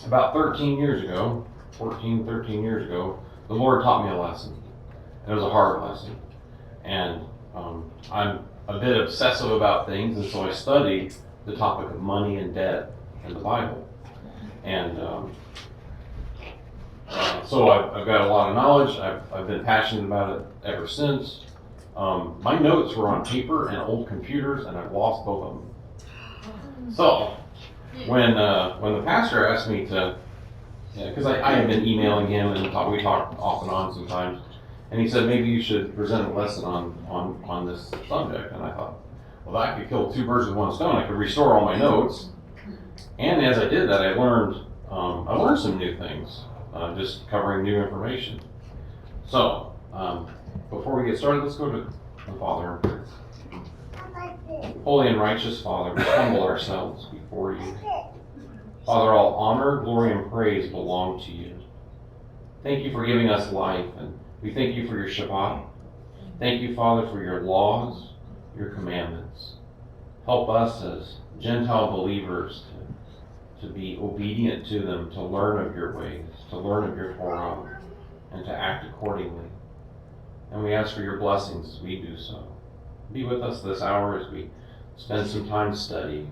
about 13 years ago, 14, 13 years ago, the Lord taught me a lesson. It was a hard lesson. And I'm a bit obsessive about things, and so I studied the topic of money and debt in the Bible. And so I've got a lot of knowledge. I've been passionate about it ever since. My notes were on paper and old computers, and I've lost both of them. So when the pastor asked me to, because I had been emailing him and we talked off and on sometimes, and he said maybe you should present a lesson on this subject, and I thought, well, that could kill two birds with one stone. I could restore all my notes, and as I did that, I learned some new things, just covering new information. So before we get started, let's go to the Father in prayer. Holy and righteous Father, we humble ourselves before you. Father, all honor, glory, and praise belong to you. Thank you for giving us life, and we thank you for your Shabbat. Thank you, Father, for your laws, your commandments. Help us as Gentile believers to be obedient to them, to learn of your ways, to learn of your Torah, and to act accordingly. And we ask for your blessings as we do so. Be with us this hour as we spend some time studying.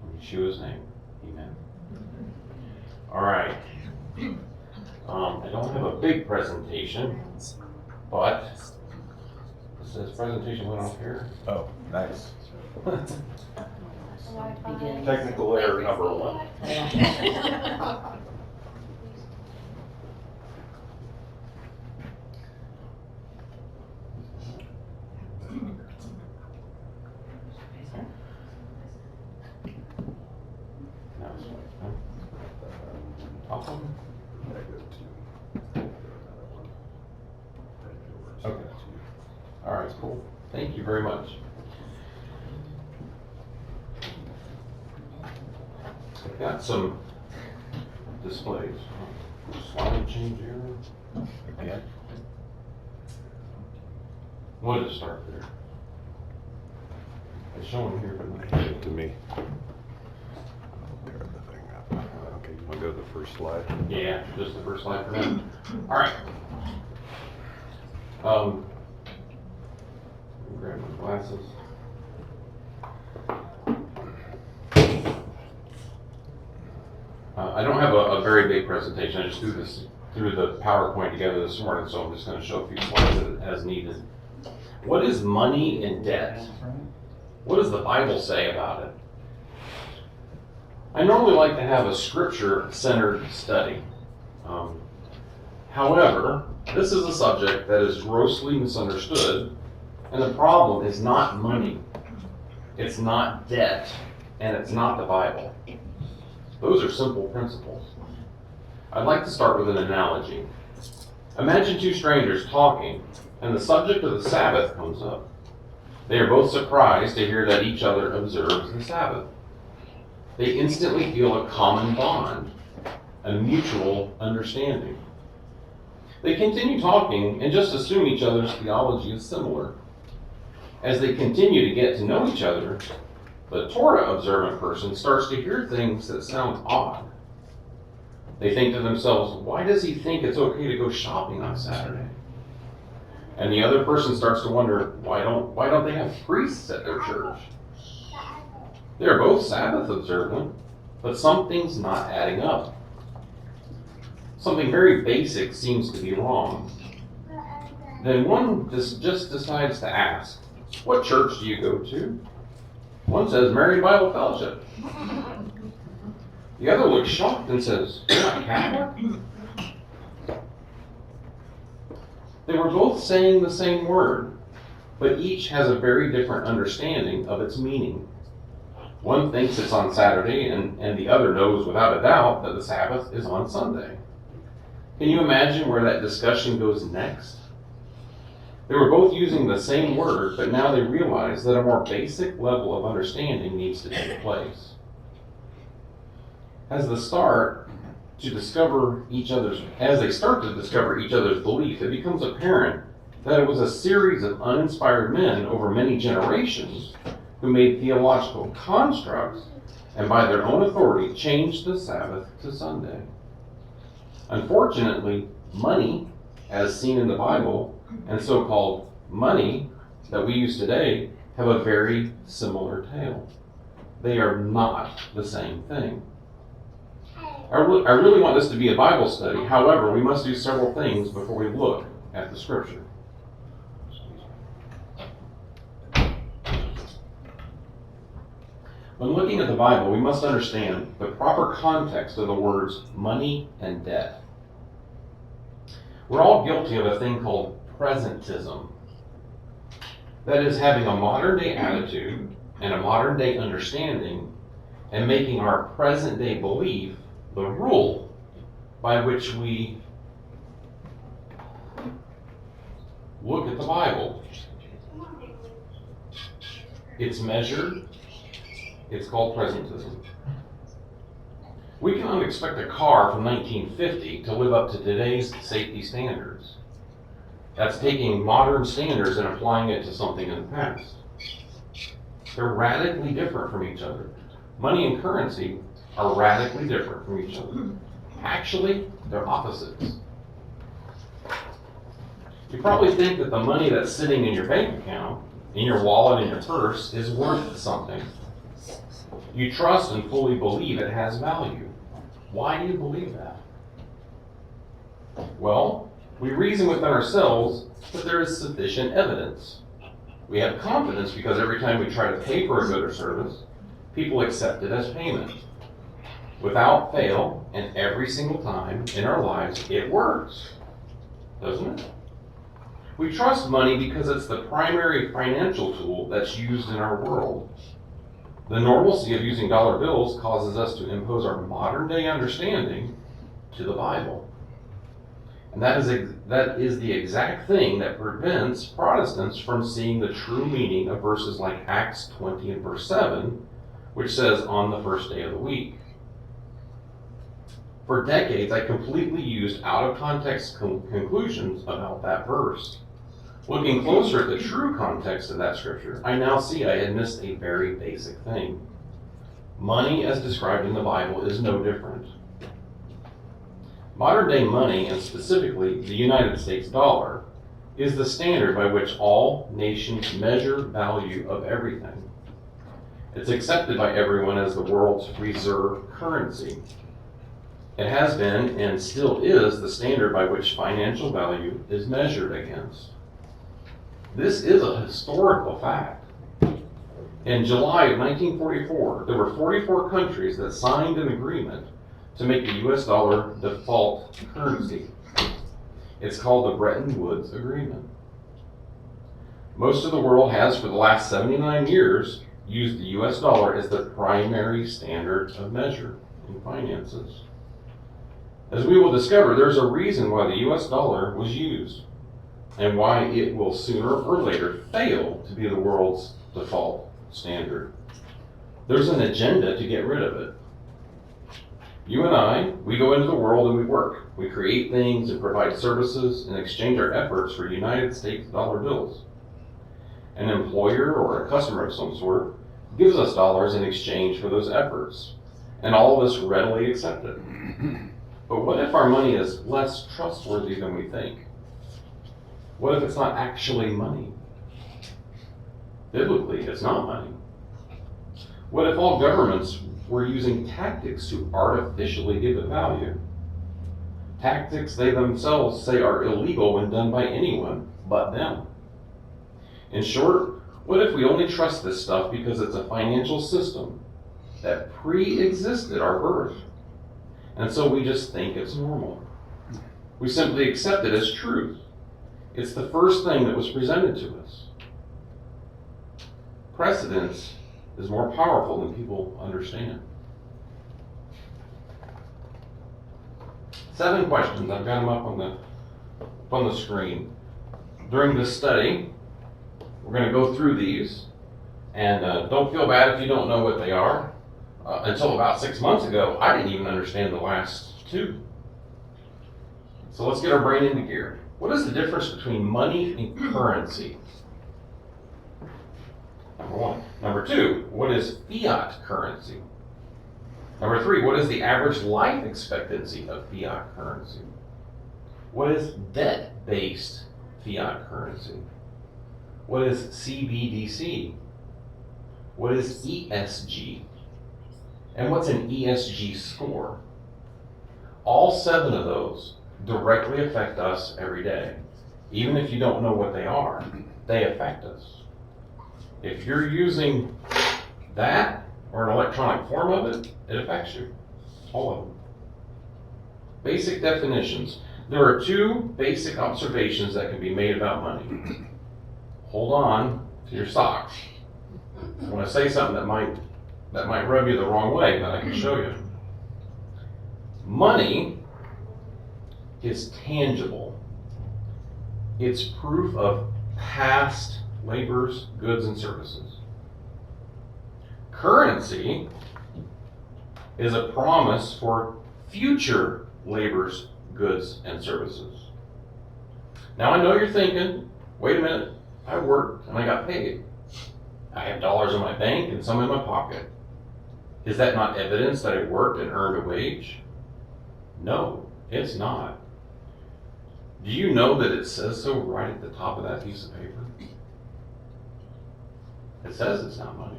In Yeshua's name, amen. All right. I don't have a big presentation, but it says presentation went off here. Oh, nice. Technical error number one. Okay. All right, cool. Thank you very much. I've got some displays. Slide change here. Okay. We'll just start there. It's showing here, but not here. To me. I'll pair the thing up. Okay, you want to go to the first slide? Yeah, just the first slide for now. All right. Grab my glasses. I don't have a very big presentation. I just threw the PowerPoint together this morning, so I'm just going to show a few slides as needed. What is money and debt? What does the Bible say about it? I normally like to have a scripture-centered study. However, this is a subject that is grossly misunderstood, and the problem is not money, it's not debt, and it's not the Bible. Those are simple principles. I'd like to start with an analogy. Imagine two strangers talking, and the subject of the Sabbath comes up. They are both surprised to hear that each other observes the Sabbath. They instantly feel a common bond, a mutual understanding. They continue talking and just assume each other's theology is similar. As they continue to get to know each other, the Torah observant person starts to hear things that sound odd. They think to themselves, why does he think it's okay to go shopping on Saturday? And the other person starts to wonder, why don't they have priests at their church? They're both Sabbath observant, but something's not adding up. Something very basic seems to be wrong. Then one just decides to ask, what church do you go to? One says, Mary Bible Fellowship. The other looks shocked and says, you're not Catholic? They were both saying the same word, but each has a very different understanding of its meaning. One thinks it's on Saturday, and the other knows without a doubt that the Sabbath is on Sunday. Can you imagine where that discussion goes next? They were both using the same word, but now they realize that a more basic level of understanding needs to take place. As they start to discover each other's belief, it becomes apparent that it was a series of uninspired men over many generations who made theological constructs and by their own authority changed the Sabbath to Sunday. Unfortunately, money, as seen in the Bible, and so-called money that we use today, have a very similar tale. They are not the same thing. I really want this to be a Bible study. However, we must do several things before we look at the scripture. When looking at the Bible, we must understand the proper context of the words money and debt. We're all guilty of a thing called presentism. That is, having a modern day attitude and a modern day understanding and making our present day belief the rule by which we look at the Bible. It's measured. It's called presentism. We cannot expect a car from 1950 to live up to today's safety standards. That's taking modern standards and applying it to something in the past. They're radically different from each other. Money and currency are radically different from each other. Actually, they're opposites. You probably think that the money that's sitting in your bank account, in your wallet, in your purse, is worth something. You trust and fully believe it has value. Why do you believe that? Well, we reason within ourselves that there is sufficient evidence. We have confidence because every time we try to pay for a good or service, people accept it as payment. Without fail, and every single time in our lives, it works. Doesn't it? We trust money because it's the primary financial tool that's used in our world. The normalcy of using dollar bills causes us to impose our modern day understanding to the Bible. And that is the exact thing that prevents Protestants from seeing the true meaning of verses like Acts 20 and verse 7, which says, on the first day of the week. For decades, I completely used out-of-context conclusions about that verse. Looking closer at the true context of that scripture, I now see I had missed a very basic thing. Money, as described in the Bible, is no different. Modern day money, and specifically the United States dollar, is the standard by which all nations measure value of everything. It's accepted by everyone as the world's reserve currency. It has been and still is the standard by which financial value is measured against. This is a historical fact. In July of 1944, there were 44 countries that signed an agreement to make the US dollar default currency. It's called the Bretton Woods Agreement. Most of the world has, for the last 79 years, used the US dollar as the primary standard of measure in finances. As we will discover, there's a reason why the US dollar was used, and why it will sooner or later fail to be the world's default standard. There's an agenda to get rid of it. You and I, we go into the world and we work. We create things and provide services and exchange our efforts for United States dollar bills. An employer or a customer of some sort gives us dollars in exchange for those efforts, and all of us readily accept it. But what if our money is less trustworthy than we think? What if it's not actually money? Biblically, it's not money. What if all governments were using tactics to artificially give it value? Tactics they themselves say are illegal when done by anyone but them. In short, what if we only trust this stuff because it's a financial system that pre-existed our birth? And so we just think it's normal. We simply accept it as truth. It's the first thing that was presented to us. Precedence is more powerful than people understand. 7 questions. I've got them up on the screen. During this study, we're going to go through these, and don't feel bad if you don't know what they are. Until about 6 months ago, I didn't even understand the last 2. So let's get our brain into gear. What is the difference between money and currency? Number 1. Number 2, what is fiat currency? Number 3, what is the average life expectancy of fiat currency? What is debt-based fiat currency? What is CBDC? What is ESG? And what's an ESG score? All 7 of those directly affect us every day. Even if you don't know what they are, they affect us. If you're using that or an electronic form of it, it affects you. All of them. Basic definitions. There are 2 basic observations that can be made about money. Hold on to your socks. I want to say something that might rub you the wrong way, but I can show you. Money is tangible. It's proof of past labors, goods, and services. Currency is a promise for future labors, goods, and services. Now I know you're thinking, wait a minute, I worked and I got paid. I have dollars in my bank and some in my pocket. Is that not evidence that I worked and earned a wage? No, it's not. Do you know that it says so right at the top of that piece of paper? It says it's not money.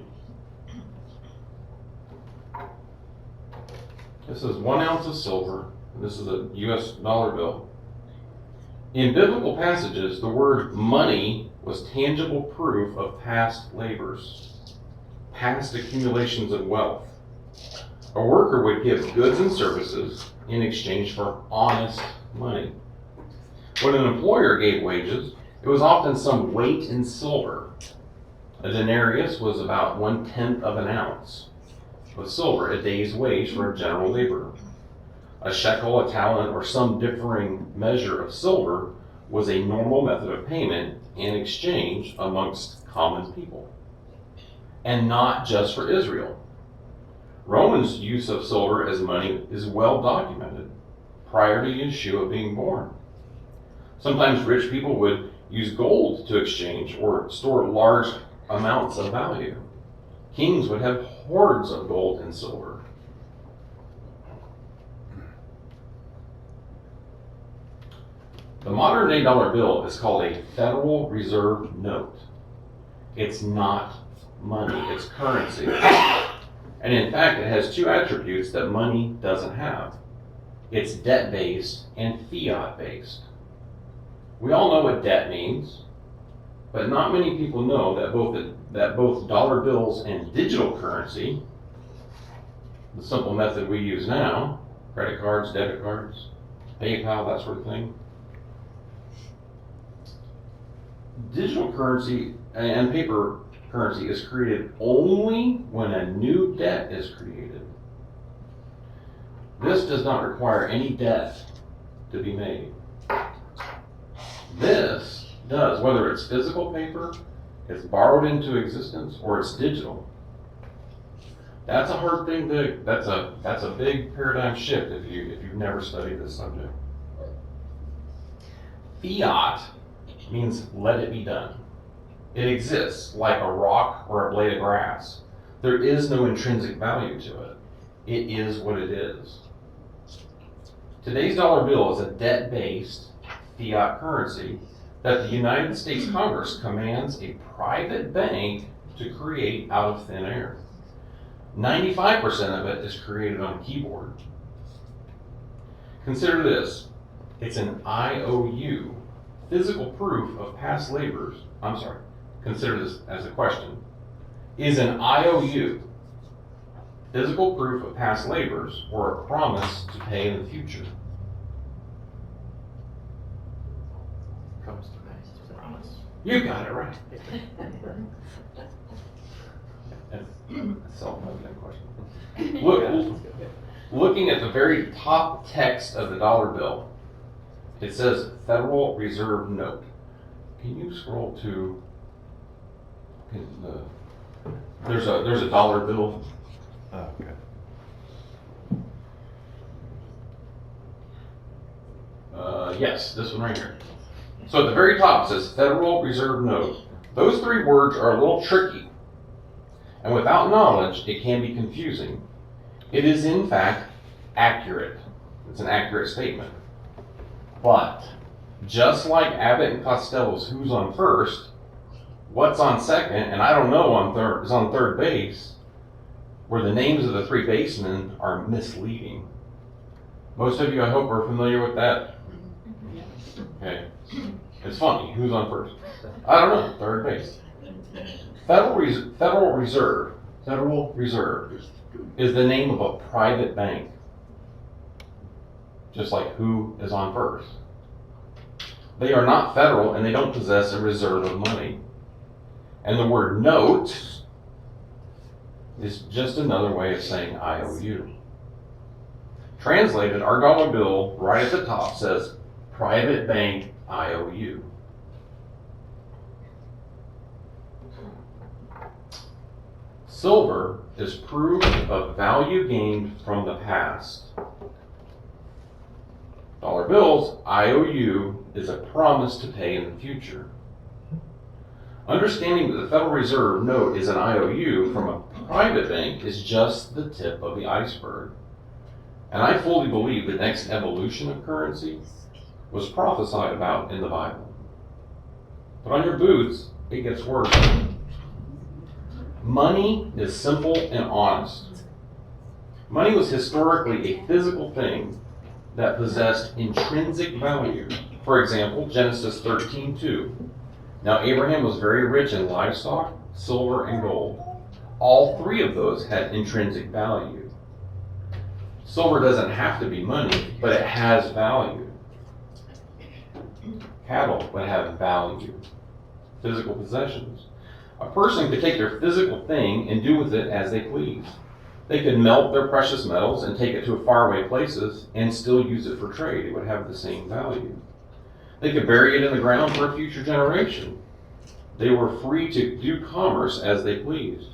This is 1 ounce of silver. This is a US dollar bill. In biblical passages, the word money was tangible proof of past labors, past accumulations of wealth. A worker would give goods and services in exchange for honest money. When an employer gave wages, it was often some weight in silver. A denarius was about 1/10 of an ounce of silver, a day's wage for a general laborer. A shekel, a talent, or some differing measure of silver was a normal method of payment and exchange amongst common people. And not just for Israel. Romans' use of silver as money is well documented prior to Yeshua being born. Sometimes rich people would use gold to exchange or store large amounts of value. Kings would have hoards of gold and silver. The modern day dollar bill is called a Federal Reserve note. It's not money, it's currency. And in fact, it has 2 attributes that money doesn't have. It's debt-based and fiat-based. We all know what debt means, but not many people know that both dollar bills and digital currency, the simple method we use now, credit cards, debit cards, PayPal, that sort of thing, digital currency and paper currency is created only when a new debt is created. This does not require any debt to be made. This does, whether it's physical paper, it's borrowed into existence, or it's digital. That's a hard thing to, that's a big paradigm shift if you've never studied this subject. Fiat means let it be done. It exists like a rock or a blade of grass. There is no intrinsic value to it. It is what it is. Today's dollar bill is a debt-based fiat currency that the United States Congress commands a private bank to create out of thin air. 95% of it is created on a keyboard. Consider this. It's an IOU, physical proof of past labors. Consider this as a question. Is an IOU physical proof of past labors or a promise to pay in the future? Promise to pay. Promise. You got it right. That's a self-evident question. Looking at the very top text of the dollar bill, it says Federal Reserve Note. Can you scroll to there's a dollar bill. Oh, okay. Yes, this one right here. So at the very top it says Federal Reserve Note. Those 3 words are a little tricky, and without knowledge, it can be confusing. It is in fact accurate. It's an accurate statement. But just like Abbott and Costello's who's on first, what's on second, and I don't know on third is on third base, where the names of the three basemen are misleading. Most of you, I hope, are familiar with that. Okay. It's funny. Who's on first? I don't know. Third base. Federal Reserve is the name of a private bank. Just like who is on first. They are not federal and they don't possess a reserve of money. And the word note is just another way of saying IOU. Translated, our dollar bill right at the top says private bank IOU. Silver is proof of value gained from the past. Dollar bills, IOU, is a promise to pay in the future. Understanding that the Federal Reserve note is an IOU from a private bank is just the tip of the iceberg. And I fully believe the next evolution of currency was prophesied about in the Bible. Put on your boots, it gets worse. Money is simple and honest. Money was historically a physical thing that possessed intrinsic value. For example, Genesis 13:2. Now Abraham was very rich in livestock, silver, and gold. All three of those had intrinsic value. Silver doesn't have to be money, but it has value. Cattle would have value. Physical possessions. A person could take their physical thing and do with it as they please. They could melt their precious metals and take it to faraway places and still use it for trade. It would have the same value. They could bury it in the ground for a future generation. They were free to do commerce as they pleased.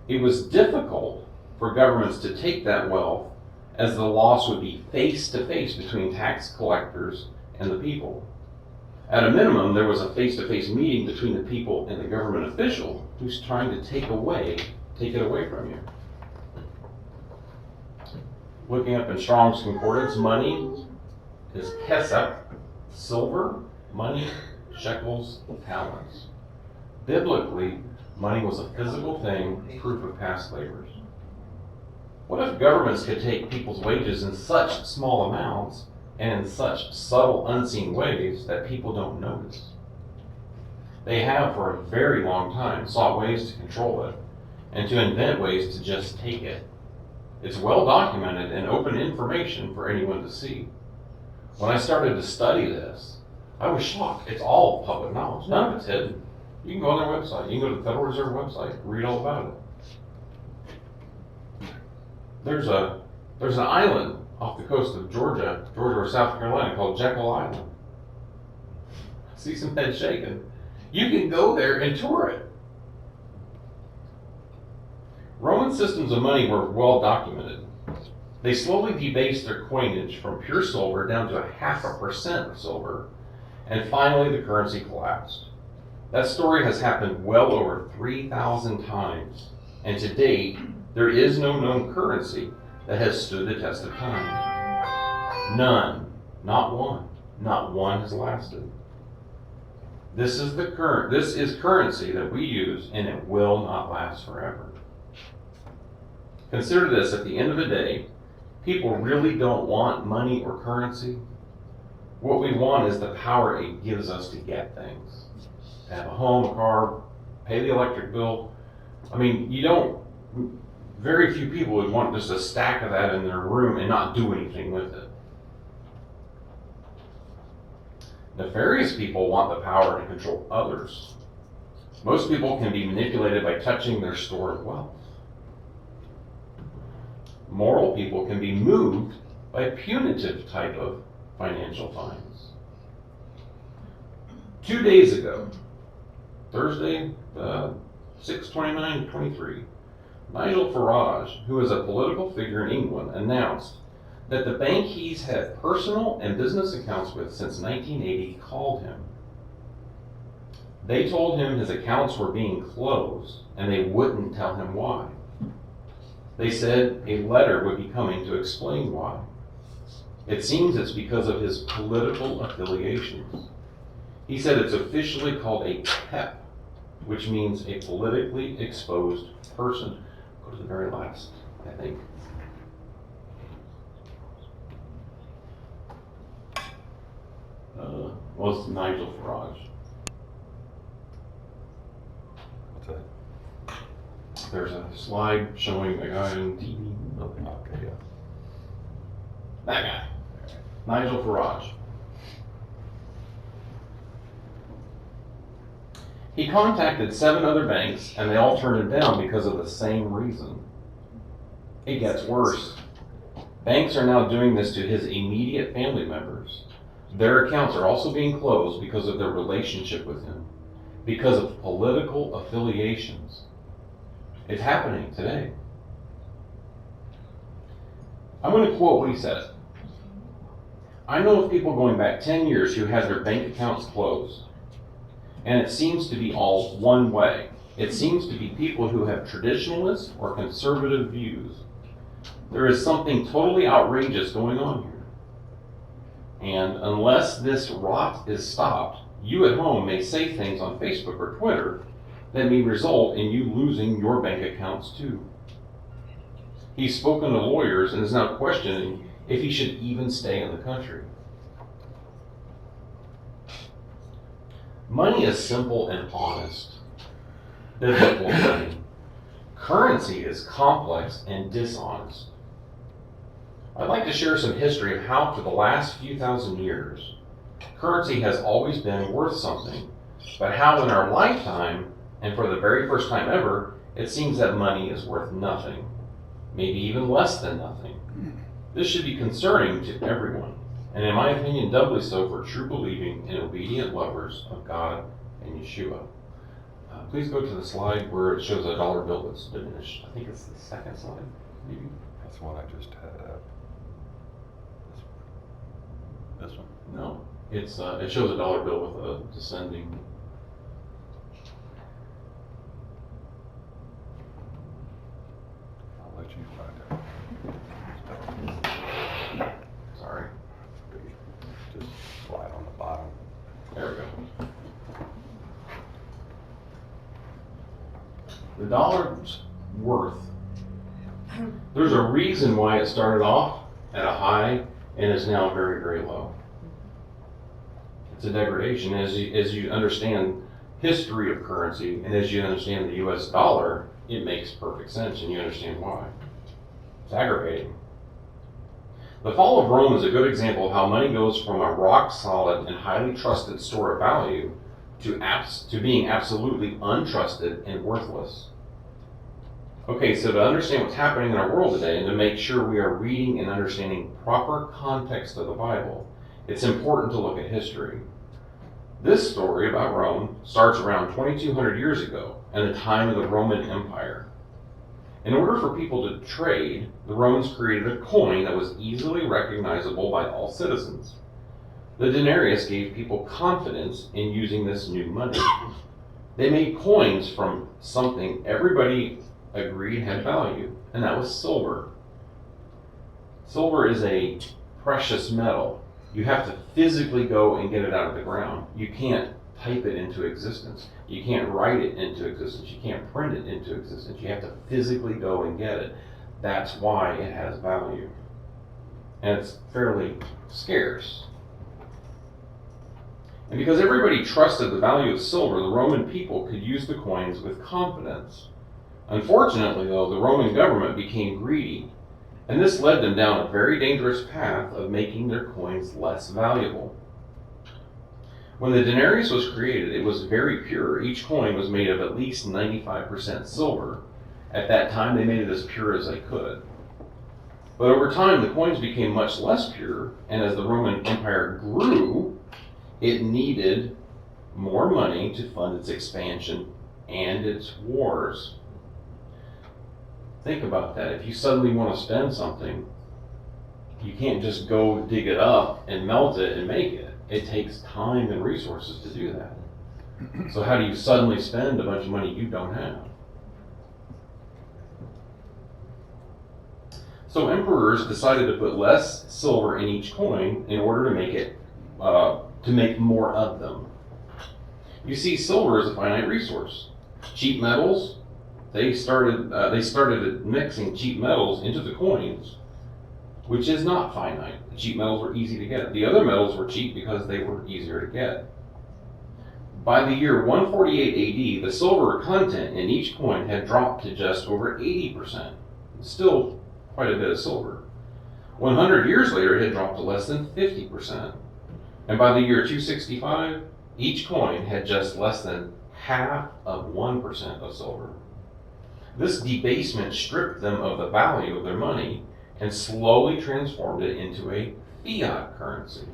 It was difficult for governments to take that wealth, as the loss would be face to face between tax collectors and the people. At a minimum, there was a face-to-face meeting between the people and the government official who's trying to take it away from you. Looking up in Strong's Concordance, money is kesef, silver, money, shekels, talents. Biblically, money was a physical thing, proof of past labors. What if governments could take people's wages in such small amounts and in such subtle, unseen ways that people don't notice? They have for a very long time sought ways to control it and to invent ways to just take it. It's well documented and open information for anyone to see. When I started to study this, I was shocked. It's all public knowledge. None of it's hidden. You can go on their website. You can go to the Federal Reserve website, read all about it. There's an island off the coast of Georgia or South Carolina called Jekyll Island. I see some heads shaking. You can go there and tour it. Roman systems of money were well documented. They slowly debased their coinage from pure silver down to 0.5% of silver, and finally the currency collapsed. That story has happened well over 3,000 times, and to date, there is no known currency that has stood the test of time. None, not one has lasted. This is currency that we use, and it will not last forever. Consider this, at the end of the day, people really don't want money or currency. What we want is the power it gives us to get things. To have a home, a car, pay the electric bill. I mean, very few people would want just a stack of that in their room and not do anything with it. Nefarious people want the power to control others. Most people can be manipulated by touching their stored wealth. Moral people can be moved by a punitive type of financial fines. 2 days ago, Thursday, 6/29/23, Nigel Farage, who is a political figure in England, announced that the bank he's had personal and business accounts with since 1980 called him. They told him his accounts were being closed, and they wouldn't tell him why. They said a letter would be coming to explain why. It seems it's because of his political affiliations. He said it's officially called a PEP, which means a politically exposed person. Go to the very last, I think. Well, it's Nigel Farage. What's that? There's a slide showing a guy on TV. Okay, yeah. That guy. Nigel Farage. He contacted 7 other banks and they all turned him down because of the same reason. It gets worse. Banks are now doing this to his immediate family members. Their accounts are also being closed because of their relationship with him, because of political affiliations. It's happening today. I'm going to quote what he said. I know of people going back 10 years who had their bank accounts closed. And it seems to be all one way. It seems to be people who have traditionalist or conservative views. There is something totally outrageous going on here. And unless this rot is stopped, you at home may say things on Facebook or Twitter that may result in you losing your bank accounts too. He's spoken to lawyers and is now questioning if he should even stay in the country. Money is simple and honest. Biblical money. Currency is complex and dishonest. I'd like to share some history of how for the last few thousand years, currency has always been worth something, but how in our lifetime, and for the very first time ever, it seems that money is worth nothing, maybe even less than nothing. This should be concerning to everyone, and in my opinion, doubly so for true believing and obedient lovers of God and Yeshua. Please go to the slide where it shows a dollar bill that's diminished. I think it's the second slide, maybe. That's one I just had up. This one? No, it's it shows a dollar bill with a descending. I'll let you find it. Sorry. Just slide on the bottom. There we go. The dollar's worth. There's a reason why it started off at a high and is now very, very low. It's a degradation. As you understand history of currency and as you understand the US dollar, it makes perfect sense and you understand why. It's aggravating. The fall of Rome is a good example of how money goes from a rock solid and highly trusted store of value to being absolutely untrusted and worthless. Okay, so to understand what's happening in our world today and to make sure we are reading and understanding proper context of the Bible, it's important to look at history. This story about Rome starts around 2,200 years ago in the time of the Roman Empire. In order for people to trade, the Romans created a coin that was easily recognizable by all citizens. The denarius gave people confidence in using this new money. They made coins from something everybody agreed had value, and that was silver. Silver is a precious metal. You have to physically go and get it out of the ground. You can't type it into existence. You can't write it into existence. You can't print it into existence. You have to physically go and get it. That's why it has value. And it's fairly scarce. And because everybody trusted the value of silver, the Roman people could use the coins with confidence. Unfortunately, though, the Roman government became greedy, and this led them down a very dangerous path of making their coins less valuable. When the denarius was created, it was very pure. Each coin was made of at least 95% silver. At that time, they made it as pure as they could. But over time, the coins became much less pure, and as the Roman Empire grew, it needed more money to fund its expansion and its wars. Think about that. If you suddenly want to spend something, you can't just go dig it up and melt it and make it. It takes time and resources to do that. So how do you suddenly spend a bunch of money you don't have? So emperors decided to put less silver in each coin in order to make more of them. You see, silver is a finite resource. Cheap metals, they started mixing cheap metals into the coins, which is not finite. The cheap metals were easy to get. The other metals were cheap because they were easier to get. By the year 148 AD, the silver content in each coin had dropped to just over 80%. Still quite a bit of silver. 100 years later, it had dropped to less than 50%. And by the year 265, each coin had just less than half of 1% of silver. This debasement stripped them of the value of their money and slowly transformed it into a fiat currency.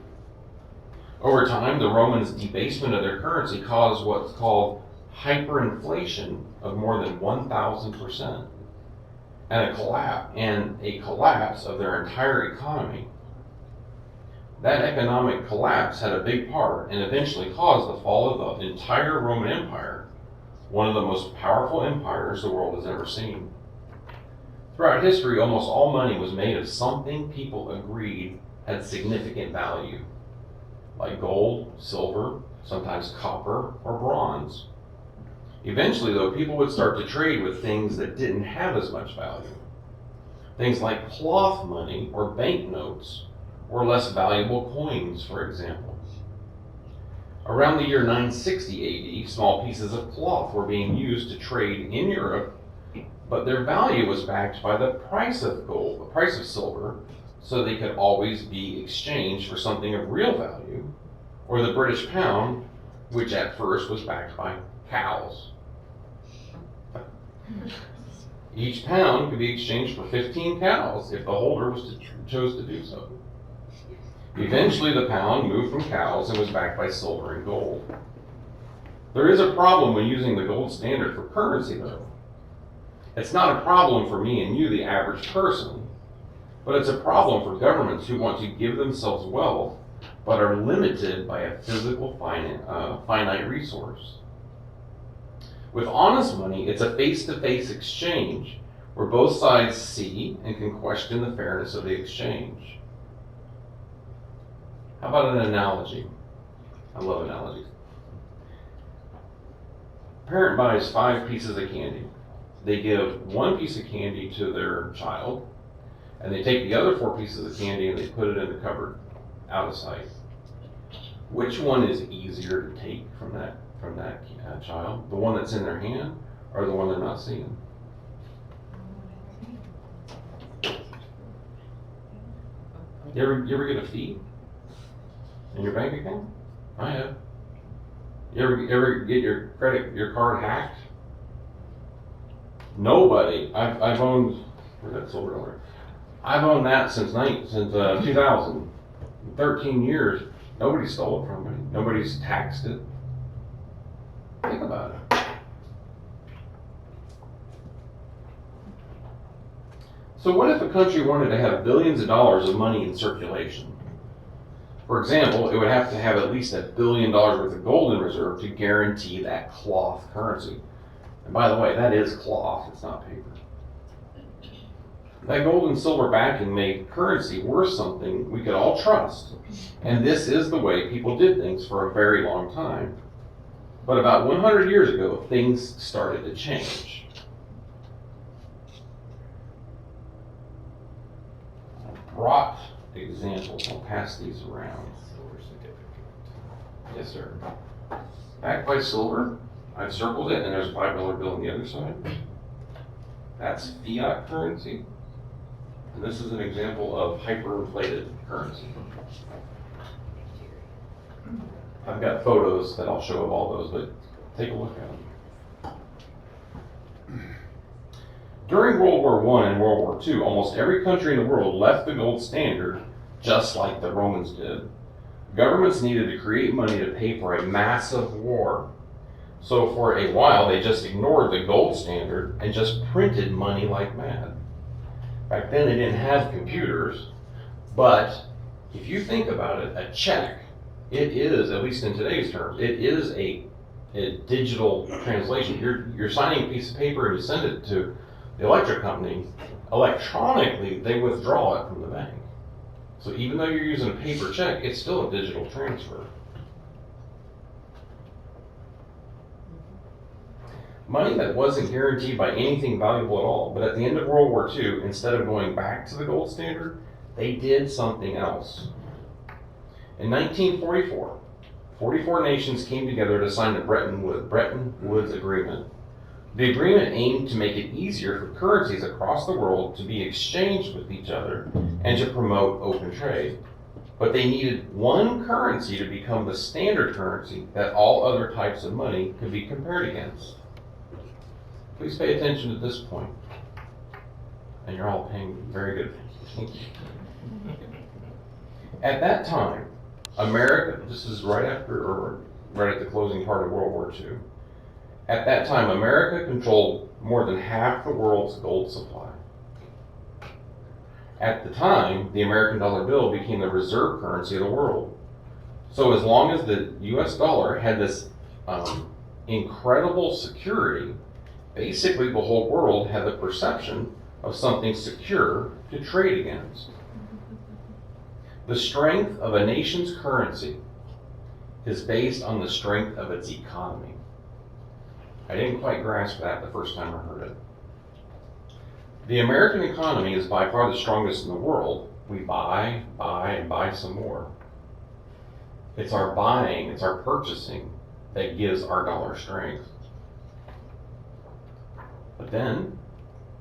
Over time, the Romans' debasement of their currency caused what's called hyperinflation of more than 1,000%, and a collapse of their entire economy. That economic collapse had a big part and eventually caused the fall of the entire Roman Empire, one of the most powerful empires the world has ever seen. Throughout history, almost all money was made of something people agreed had significant value, like gold, silver, sometimes copper, or bronze. Eventually, though, people would start to trade with things that didn't have as much value. Things like cloth money or banknotes, or less valuable coins, for example. Around the year 960 AD, small pieces of cloth were being used to trade in Europe, but their value was backed by the price of gold, the price of silver, so they could always be exchanged for something of real value, or the British pound, which at first was backed by cows. Each pound could be exchanged for 15 cows if the holder chose to do so. Eventually, the pound moved from cows and was backed by silver and gold. There is a problem when using the gold standard for currency, though. It's not a problem for me and you, the average person, but it's a problem for governments who want to give themselves wealth but are limited by a physical finite resource. With honest money, it's a face-to-face exchange where both sides see and can question the fairness of the exchange. How about an analogy? I love analogies. A parent buys 5 pieces of candy. They give 1 piece of candy to their child, and they take the other 4 pieces of candy and they put it in the cupboard, out of sight. Which one is easier to take from that child? The one that's in their hand, or the one they're not seeing? You ever get a fee in your bank account? I have. You ever get your card hacked? Nobody. I've owned, where's that silver dollar? I've owned that since 2000. 13 years. Nobody stole it from me. Nobody's taxed it. Think about it. So what if a country wanted to have billions of dollars of money in circulation? For example, it would have to have at least $1 billion worth of gold in reserve to guarantee that cloth currency. And by the way, that is cloth, it's not paper. That gold and silver backing made currency worth something we could all trust. And this is the way people did things for a very long time. But about 100 years ago, things started to change. I brought examples. I'll pass these around. Silver certificate. Yes, sir. Backed by silver. I've circled it, and there's a $5 bill on the other side. That's fiat currency. And this is an example of hyperinflated currency. I've got photos that I'll show of all those, but take a look at them. During World War I and World War II, almost every country in the world left the gold standard just like the Romans did. Governments needed to create money to pay for a massive war. So for a while, they just ignored the gold standard and just printed money like mad. Back then, they didn't have computers, but if you think about it, a check, it is, at least in today's terms, it is a digital translation. You're signing a piece of paper and you send it to The electric company, electronically, they withdraw it from the bank. So even though you're using a paper check, it's still a digital transfer. Money that wasn't guaranteed by anything valuable at all, but at the end of World War II, instead of going back to the gold standard, they did something else. In 1944, 44 nations came together to sign the Bretton Woods Agreement. The agreement aimed to make it easier for currencies across the world to be exchanged with each other and to promote open trade. But they needed one currency to become the standard currency that all other types of money could be compared against. Please pay attention to this point. And you're all paying very good attention. At that time, America, this is right after, or right at the closing part of World War II. At that time, America controlled more than half the world's gold supply. At the time, the American dollar bill became the reserve currency of the world. So as long as the US dollar had this incredible security, basically the whole world had the perception of something secure to trade against. The strength of a nation's currency is based on the strength of its economy. I didn't quite grasp that the first time I heard it. The American economy is by far the strongest in the world. We buy, and buy some more. It's our buying, it's our purchasing that gives our dollar strength. But then,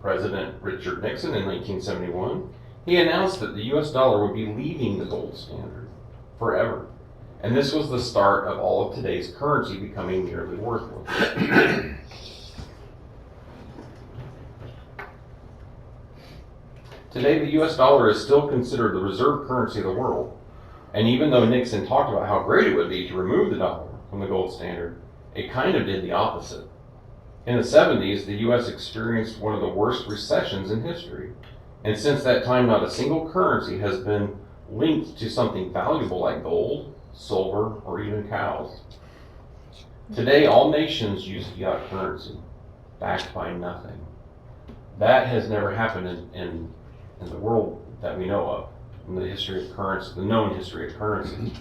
President Richard Nixon in 1971, he announced that the US dollar would be leaving the gold standard forever. And this was the start of all of today's currency becoming nearly worthless. Today, the US dollar is still considered the reserve currency of the world. And even though Nixon talked about how great it would be to remove the dollar from the gold standard, it kind of did the opposite. In the 70s, the US experienced one of the worst recessions in history. And since that time, not a single currency has been linked to something valuable like gold, silver, or even cows. Today, all nations use fiat currency, backed by nothing. That has never happened in the world that we know of, in the history of currency, the known history of currency,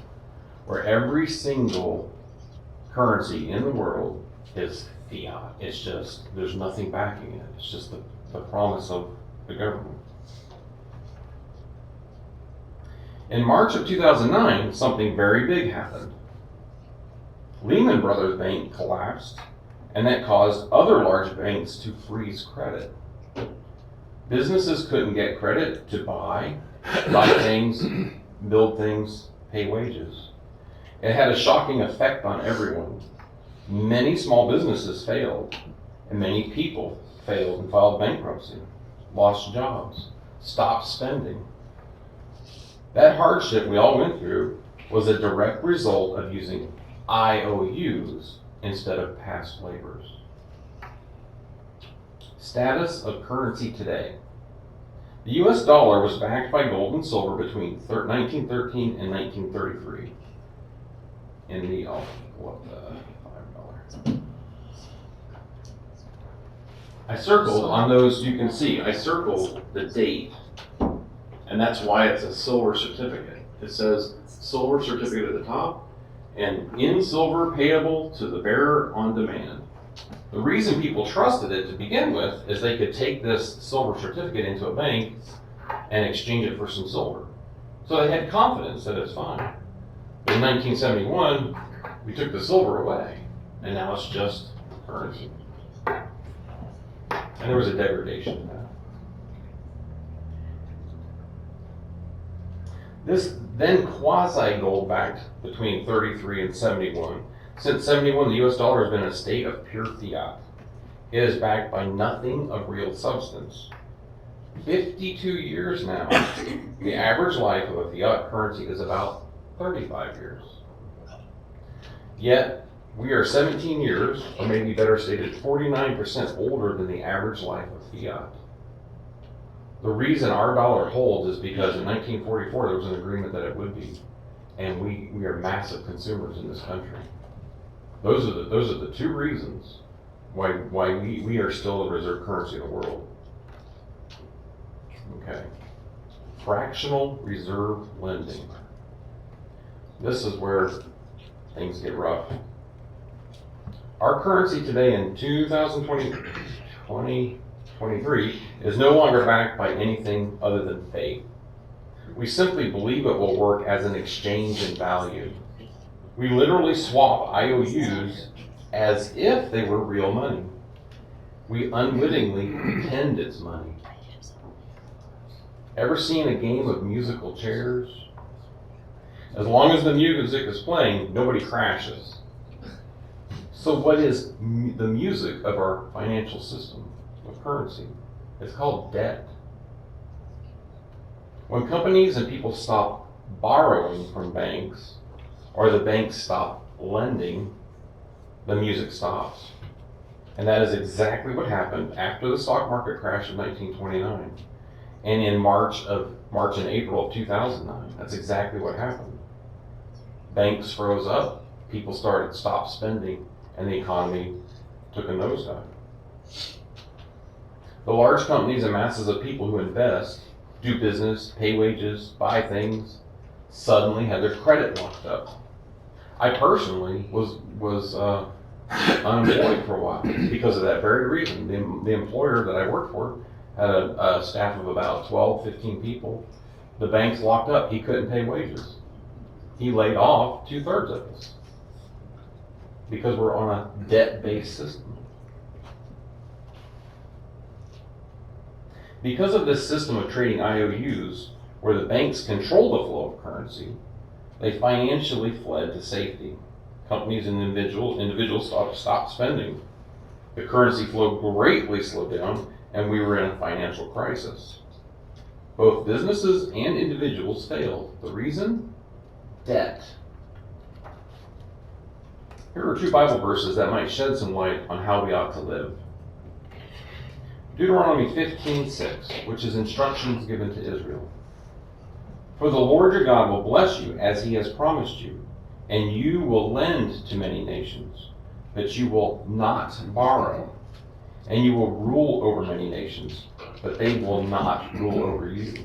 where every single currency in the world is fiat. It's just, there's nothing backing it. It's just the promise of the government. In March of 2009, something very big happened. Lehman Brothers Bank collapsed, and that caused other large banks to freeze credit. Businesses couldn't get credit to buy things, build things, pay wages. It had a shocking effect on everyone. Many small businesses failed, and many people failed and filed bankruptcy, lost jobs, stopped spending. That hardship we all went through was a direct result of using IOUs instead of past labors. Status of currency today. The US dollar was backed by gold and silver between 1913 and 1933. In the, $5. I circled on those, you can see, I circled the date. And that's why it's a silver certificate. It says silver certificate at the top, and in silver payable to the bearer on demand. The reason people trusted it to begin with is they could take this silver certificate into a bank and exchange it for some silver. So they had confidence that it's fine. But in 1971, we took the silver away, and now it's just currency. And there was a degradation in that. This then quasi-gold backed between 33 and 71. Since 71, the US dollar has been a state of pure fiat. It is backed by nothing of real substance. 52 years now, the average life of a fiat currency is about 35 years. Yet, we are 17 years, or maybe better stated, 49% older than the average life of fiat. The reason our dollar holds is because in 1944 there was an agreement that it would be, and we are massive consumers in this country. Those are the two reasons why we are still the reserve currency of the world. Okay. Fractional reserve lending. This is where things get rough. Our currency today in 2023 is no longer backed by anything other than faith. We simply believe it will work as an exchange in value. We literally swap IOUs as if they were real money. We unwittingly pretend it's money. Ever seen a game of musical chairs? As long as the music is playing, nobody crashes. So what is the music of our financial system of currency? It's called debt. When companies and people stop borrowing from banks, or the banks stop lending, the music stops. And that is exactly what happened after the stock market crash of 1929. And in March and April of 2009, that's exactly what happened. Banks froze up, people stopped spending, and the economy took a nosedive. The large companies and masses of people who invest, do business, pay wages, buy things, suddenly had their credit locked up. I personally was unemployed for a while because of that very reason. The employer that I worked for had a staff of about 12, 15 people. The bank's locked up. He couldn't pay wages. He laid off 2/3 of us because we're on a debt-based system. Because of this system of trading IOUs, where the banks control the flow of currency, they financially fled to safety. Companies and individuals stopped spending. The currency flow greatly slowed down, and we were in a financial crisis. Both businesses and individuals failed. The reason? Debt. Here are 2 Bible verses that might shed some light on how we ought to live. Deuteronomy 15:6, which is instructions given to Israel. For the Lord your God will bless you as he has promised you, and you will lend to many nations, but you will not borrow. And you will rule over many nations, but they will not rule over you.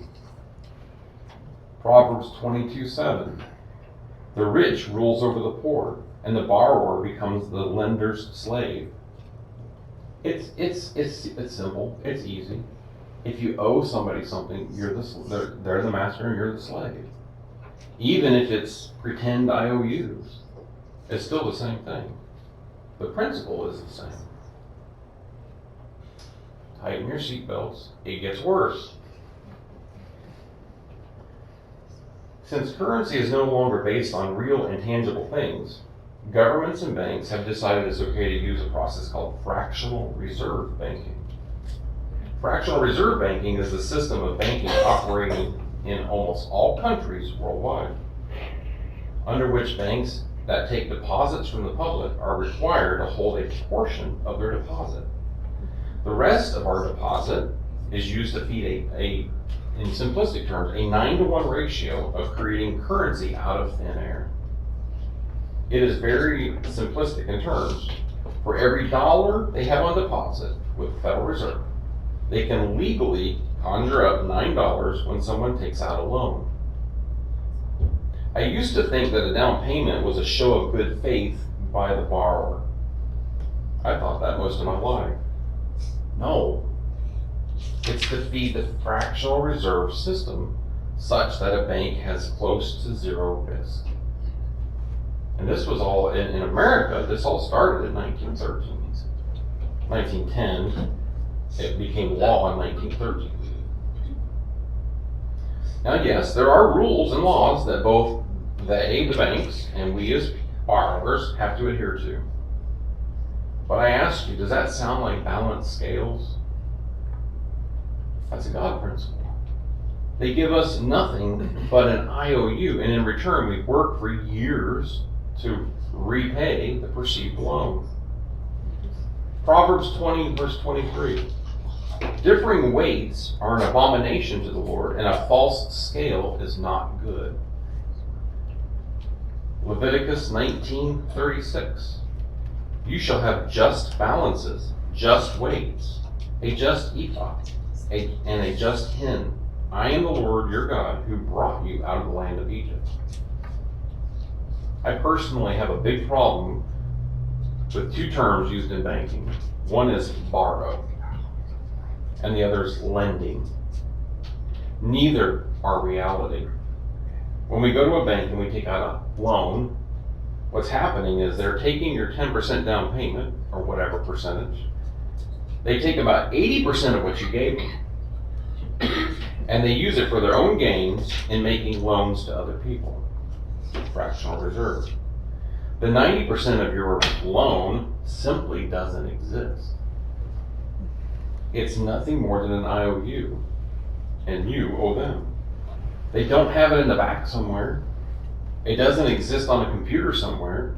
Proverbs 22:7. The rich rules over the poor, and the borrower becomes the lender's slave. It's simple. It's easy. If you owe somebody something, they're the master and you're the slave. Even if it's pretend IOUs, it's still the same thing. The principle is the same. Tighten your seatbelts. It gets worse. Since currency is no longer based on real and tangible things, governments and banks have decided it's okay to use a process called fractional reserve banking. Fractional reserve banking is the system of banking operating in almost all countries worldwide, under which banks that take deposits from the public are required to hold a portion of their deposit. The rest of our deposit is used to feed in simplistic terms, a 9-to-1 ratio of creating currency out of thin air. It is very simplistic in terms. For every dollar they have on deposit with the Federal Reserve, they can legally conjure up $9 when someone takes out a loan. I used to think that a down payment was a show of good faith by the borrower. I thought that most of my life. No. It's to feed the fractional reserve system such that a bank has close to zero risk. And this was all, in America, this all started in 1913. 1910, it became law in 1913. Now yes, there are rules and laws that both the banks, and we as borrowers have to adhere to. But I ask you, does that sound like balanced scales? That's a God principle. They give us nothing but an IOU, and in return we work for years to repay the perceived loan. Proverbs 20, verse 23. Differing weights are an abomination to the Lord, and a false scale is not good. Leviticus 19:36. You shall have just balances, just weights, a just ephah, and a just hint. I am the Lord your God who brought you out of the land of Egypt. I personally have a big problem with two terms used in banking. One is borrow, and the other is lending. Neither are reality. When we go to a bank and we take out a loan, what's happening is they're taking your 10% down payment, or whatever percentage. They take about 80% of what you gave them, and they use it for their own gains in making loans to other people. Fractional reserve. The 90% of your loan simply doesn't exist. It's nothing more than an IOU, and you owe them. They don't have it in the back somewhere. It doesn't exist on a computer somewhere,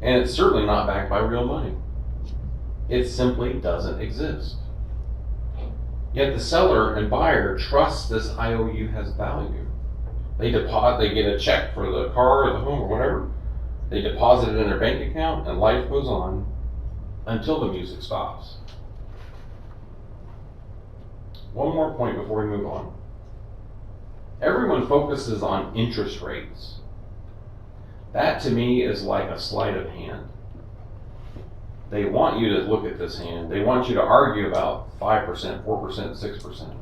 and it's certainly not backed by real money. It simply doesn't exist. Yet the seller and buyer trust this IOU has value. They get a check for the car or the home or whatever. They deposit it in their bank account, and life goes on until the music stops. One more point before we move on. Everyone focuses on interest rates. That to me is like a sleight of hand. They want you to look at this hand. They want you to argue about 5%, 4%, 6%.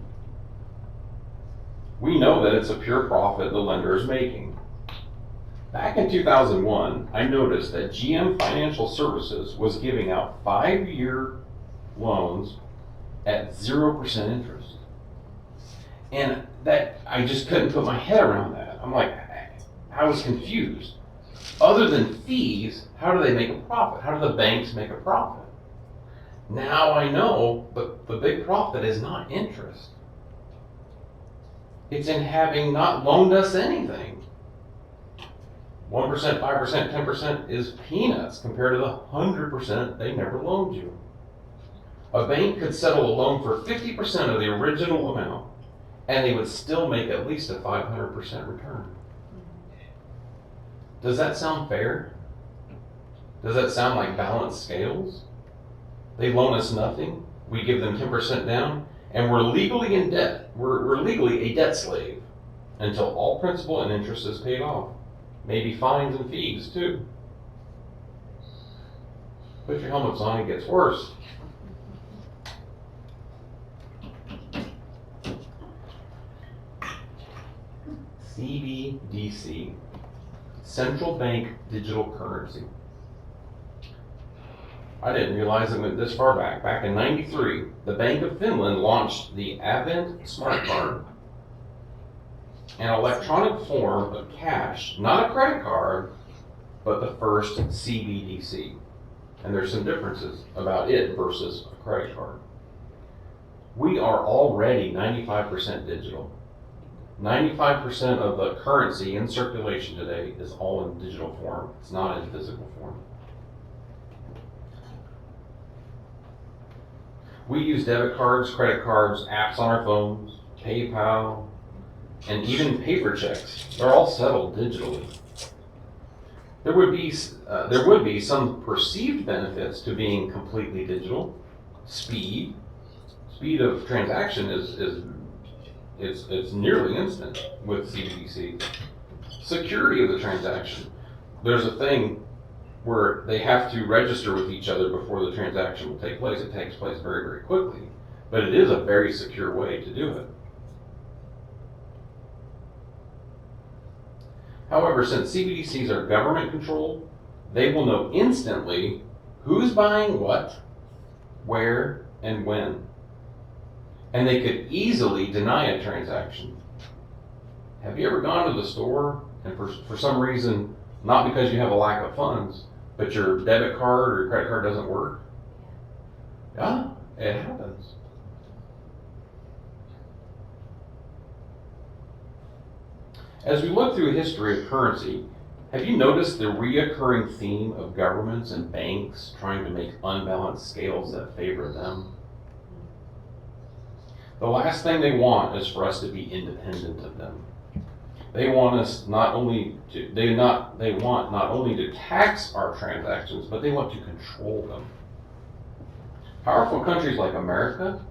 We know that it's a pure profit the lender is making. Back in 2001, I noticed that GM Financial Services was giving out 5-year loans at 0% interest. And that, I just couldn't put my head around that. I'm like, I was confused. Other than fees, how do they make a profit? How do the banks make a profit? Now I know, but the big profit is not interest. It's in having not loaned us anything. 1%, 5%, 10% is peanuts compared to the 100% they never loaned you. A bank could settle a loan for 50% of the original amount, and they would still make at least a 500% return. Does that sound fair? Does that sound like balanced scales? They loan us nothing, we give them 10% down, and we're legally in debt. We're legally a debt slave until all principal and interest is paid off. Maybe fines and fees too. Put your helmets on, it gets worse. CBDC, Central Bank Digital Currency. I didn't realize it went this far back. Back in '93, the Bank of Finland launched the Advent Smart Card, an electronic form of cash, not a credit card, but the first CBDC. And there's some differences about it versus a credit card. We are already 95% digital. 95% of the currency in circulation today is all in digital form. It's not in physical form. We use debit cards, credit cards, apps on our phones, PayPal, and even paper checks. They're all settled digitally. There would be some perceived benefits to being completely digital. Speed of transaction it's nearly instant with CBDC. Security of the transaction. There's a thing where they have to register with each other before the transaction will take place. It takes place very, very quickly, but it is a very secure way to do it. However, since CBDCs are government controlled, they will know instantly who's buying what, where, and when. And they could easily deny a transaction. Have you ever gone to the store and for some reason, not because you have a lack of funds, but your debit card or your credit card doesn't work? Yeah, it happens. As we look through the history of currency, have you noticed the reoccurring theme of governments and banks trying to make unbalanced scales that favor them? The last thing they want is for us to be independent of them. They want us not only to tax our transactions, but they want to control them. Powerful countries like America,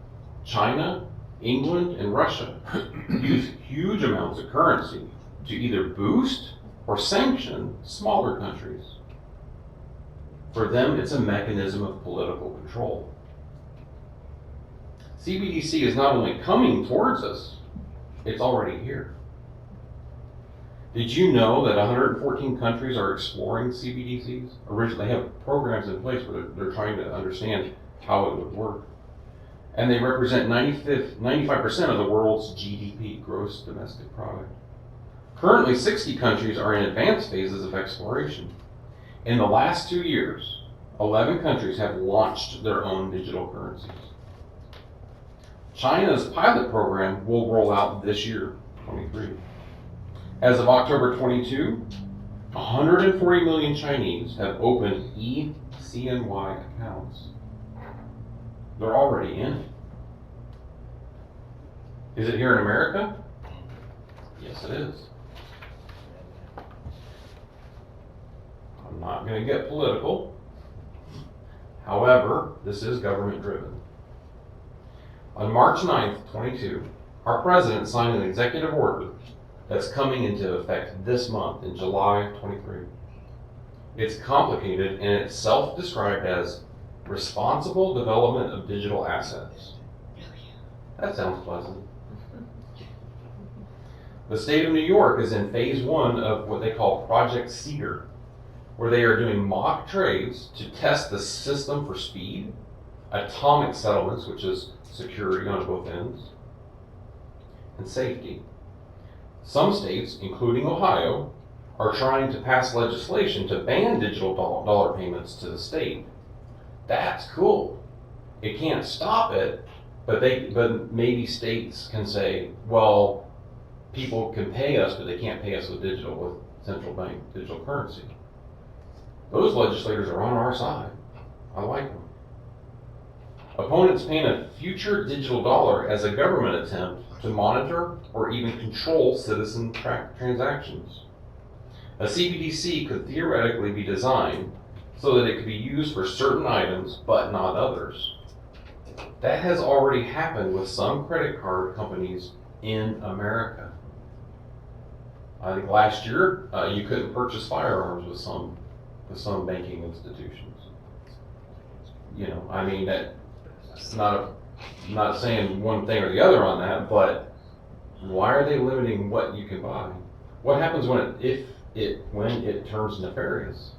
China, England and Russia use huge amounts of currency to either boost or sanction smaller countries. For them, it's a mechanism of political control. CBDC is not only coming towards us, it's already here. Did you know that 114 countries are exploring CBDCs? Originally, they have programs in place where they're trying to understand how it would work. And they represent 95% of the world's GDP, gross domestic product. Currently, 60 countries are in advanced phases of exploration. In the last 2 years, 11 countries have launched their own digital currencies. China's pilot program will roll out this year, 23. As of October 22, 140 million Chinese have opened eCNY accounts. They're already in it. Is it here in America? Yes, it is. I'm not going to get political. However, this is government driven. On March 9th, 22, our president signed an executive order that's coming into effect this month in July 23. It's complicated and it's self-described as responsible development of digital assets. That sounds pleasant. The state of New York is in phase 1 of what they call Project Cedar, where they are doing mock trades to test the system for speed, atomic settlements, which is security on both ends, and safety. Some states, including Ohio, are trying to pass legislation to ban digital dollar payments to the state. That's cool. It can't stop it, but maybe states can say, well, people can pay us, but they can't pay us with central bank digital currency. Those legislators are on our side. I like them. Opponents paint a future digital dollar as a government attempt to monitor or even control citizen transactions. A CBDC could theoretically be designed so that it could be used for certain items but not others. That has already happened with some credit card companies in America. I think last year you couldn't purchase firearms with some banking institutions. You know, I mean, that's not saying one thing or the other on that, but why are they limiting what you can buy? What happens when it turns nefarious?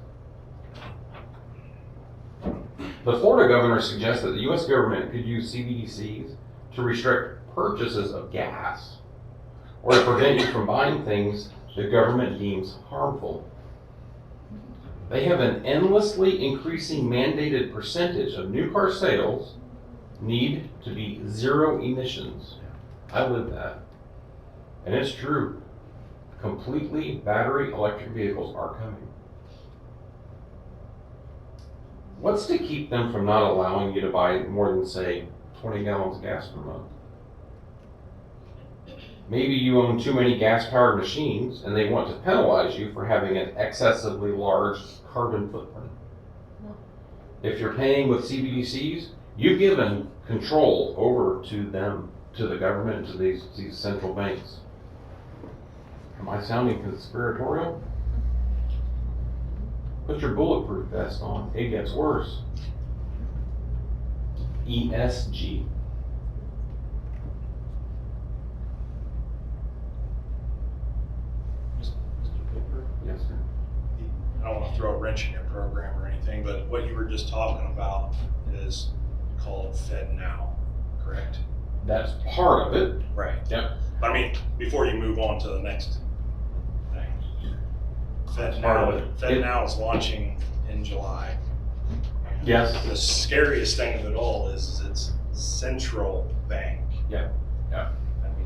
The Florida governor suggests that the U.S. government could use CBDCs to restrict purchases of gas or to prevent you from buying things the government deems harmful. They have an endlessly increasing mandated percentage of new car sales need to be zero emissions. I live that. And it's true. Completely battery electric vehicles are coming. What's to keep them from not allowing you to buy more than, say, 20 gallons of gas per month? Maybe you own too many gas-powered machines and they want to penalize you for having an excessively large carbon footprint. If you're paying with CBDCs, you've given control over to them, to the government, to these central banks. Am I sounding conspiratorial? Put your bulletproof vest on. It gets worse. ESG. Yes, sir. I don't want to throw a wrench in your program or anything, but what you were just talking about is called Fed Now, correct? That's part of it. Right. Yep. I mean, before you move on to the next thing, That's part of it. Fed Now is launching in July. Yes. The scariest thing of it all is it's central bank. Yeah. Yeah.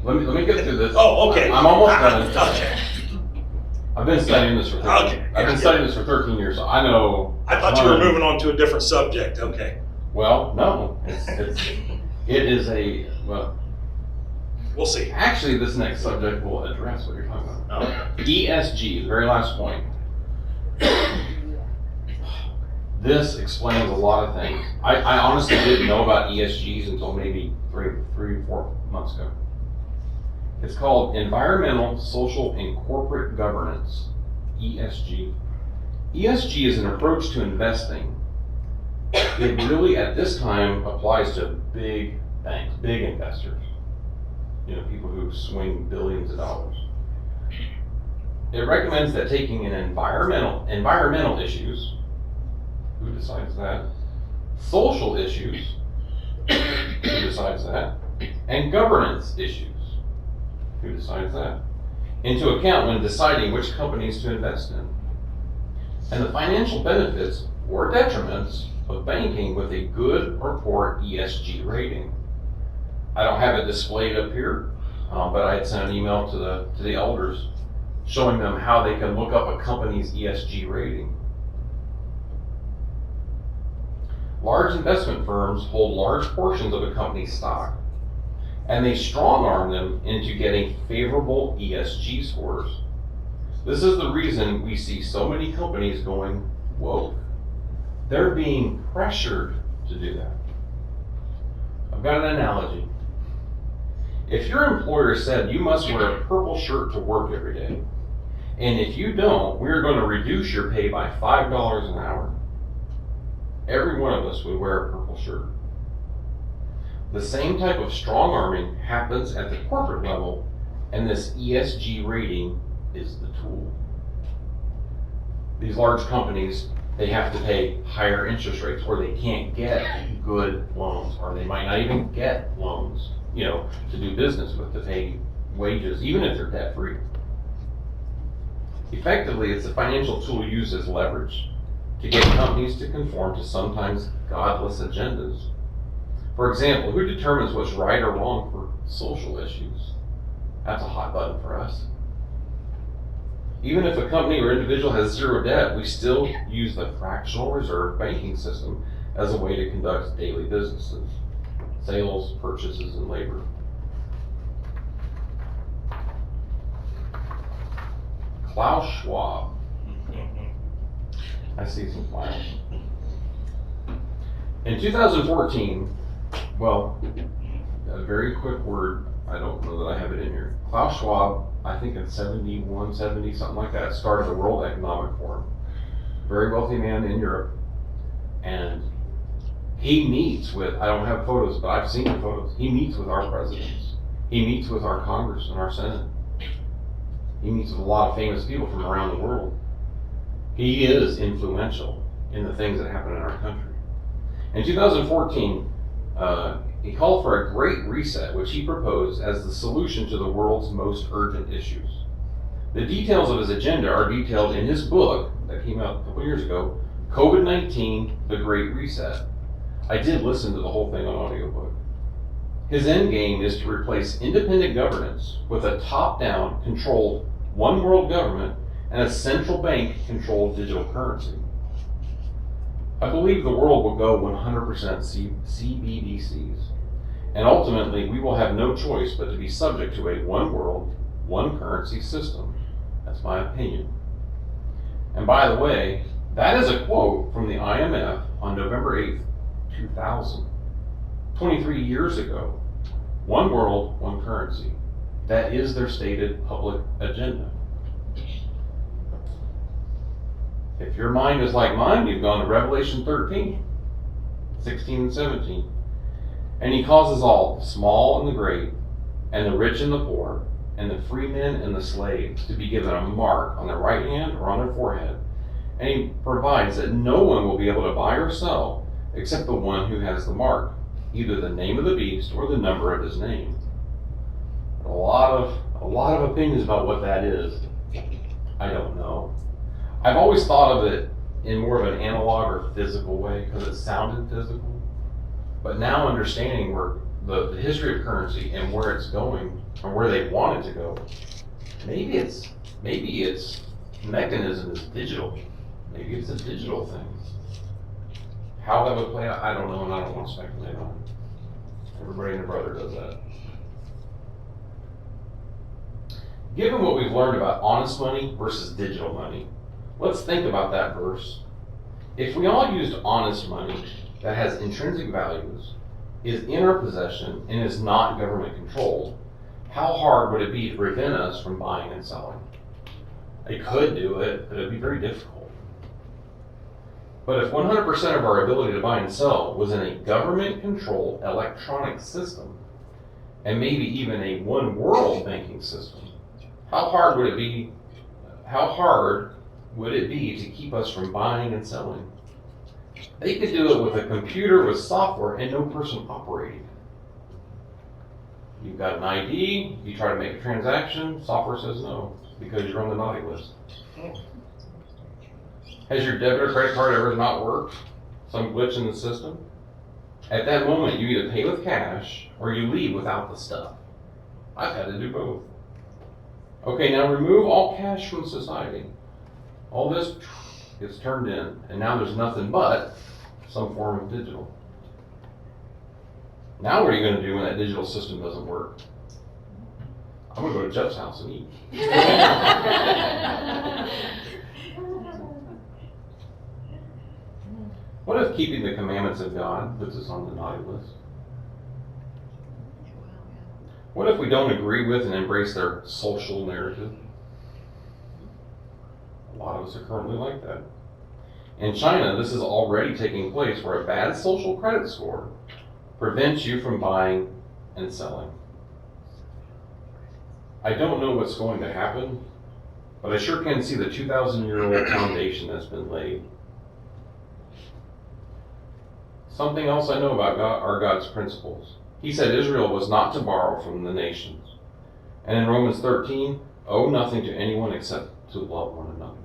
I mean, Let me get through this. oh, okay. I'm almost done. Okay. I've been studying this for 13 years, so I know. I thought you were moving on to a different subject. Okay. Well, no. It is well. We'll see. Actually, this next subject will address what you're talking about. Oh. ESG, the very last point. This explains a lot of things. I honestly didn't know about ESGs until maybe three, 4 months ago. It's called Environmental, Social, and Corporate Governance, ESG. ESG is an approach to investing. It really, at this time, applies to big banks, big investors. You know, people who swing billions of dollars. It recommends that taking in environmental issues, who decides that? Social issues, who decides that? And governance issues, who decides that? Into account when deciding which companies to invest in. And the financial benefits or detriments of banking with a good or poor ESG rating. I don't have it displayed up here, but I had sent an email to the elders showing them how they can look up a company's ESG rating. Large investment firms hold large portions of a company's stock, and they strong arm them into getting favorable ESG scores. This is the reason we see so many companies going woke. They're being pressured to do that. I've got an analogy. If your employer said you must wear a purple shirt to work every day, and if you don't, we're going to reduce your pay by $5 an hour, every one of us would wear a purple shirt. The same type of strong arming happens at the corporate level, and this ESG rating is the tool. These large companies, they have to pay higher interest rates, or they can't get good loans, or they might not even get loans, to do business with, to pay wages, even if they're debt free. Effectively, it's a financial tool used as leverage to get companies to conform to sometimes godless agendas. For example, who determines what's right or wrong for social issues? That's a hot button for us. Even if a company or individual has zero debt, we still use the fractional reserve banking system as a way to conduct daily businesses, sales, purchases, and labor. Klaus Schwab. I see some smiles. In 2014, well, a very quick word, I don't know that I have it in here. Klaus Schwab, I think in 71, 70, something like that, started the World Economic Forum. Very wealthy man in Europe. And he meets with, I don't have photos, but I've seen the photos. He meets with our presidents. He meets with our Congress and our Senate. He meets with a lot of famous people from around the world. He is influential in the things that happen in our country. In 2014, he called for a great reset, which he proposed as the solution to the world's most urgent issues. The details of his agenda are detailed in his book that came out a couple years ago, COVID-19, The Great Reset. I did listen to the whole thing on audiobook. His end game is to replace independent governance with a top-down, controlled, one world government and a central bank-controlled digital currency. I believe the world will go 100% CBDCs, and ultimately we will have no choice but to be subject to a one world, one currency system. That's my opinion. And by the way, that is a quote from the IMF on November 8th, 2000. 23 years ago. One world, one currency. That is their stated public agenda. If your mind is like mine, you've gone to Revelation 13, 16 and 17. And he causes all, the small and the great, and the rich and the poor, and the free men and the slaves, to be given a mark on their right hand or on their forehead. And he provides that no one will be able to buy or sell except the one who has the mark, either the name of the beast or the number of his name. A lot of opinions about what that is. I don't know. I've always thought of it in more of an analog or physical way because it sounded physical. But now understanding where the history of currency and where it's going and where they want it to go, maybe its mechanism is digital. Maybe it's a digital thing. How that would play out, I don't know, and I don't want to speculate on it. Everybody and their brother does that. Given what we've learned about honest money versus digital money, let's think about that verse. If we all used honest money that has intrinsic values, is in our possession, and is not government controlled, how hard would it be to prevent us from buying and selling? It could do it, but it'd be very difficult. But if 100% of our ability to buy and sell was in a government-controlled electronic system, and maybe even a one-world banking system, how hard would it be to keep us from buying and selling? They could do it with a computer with software and no person operating. You've got an ID, you try to make a transaction, software says no, because you're on the naughty list. Has your debit or credit card ever not worked? Some glitch in the system? At that moment, you either pay with cash or you leave without the stuff. I've had to do both. Okay, now remove all cash from society. All this gets turned in, and now there's nothing but some form of digital. Now what are you going to do when that digital system doesn't work? I'm going to go to Jeff's house and eat. What if keeping the commandments of God puts us on the naughty list? What if we don't agree with and embrace their social narrative? A lot of us are currently like that. In China, this is already taking place where a bad social credit score prevents you from buying and selling. I don't know what's going to happen, but I sure can see the 2,000-year-old foundation that's been laid. Something else I know about God are God's principles. He said Israel was not to borrow from the nations. And in Romans 13, owe nothing to anyone except to love one another.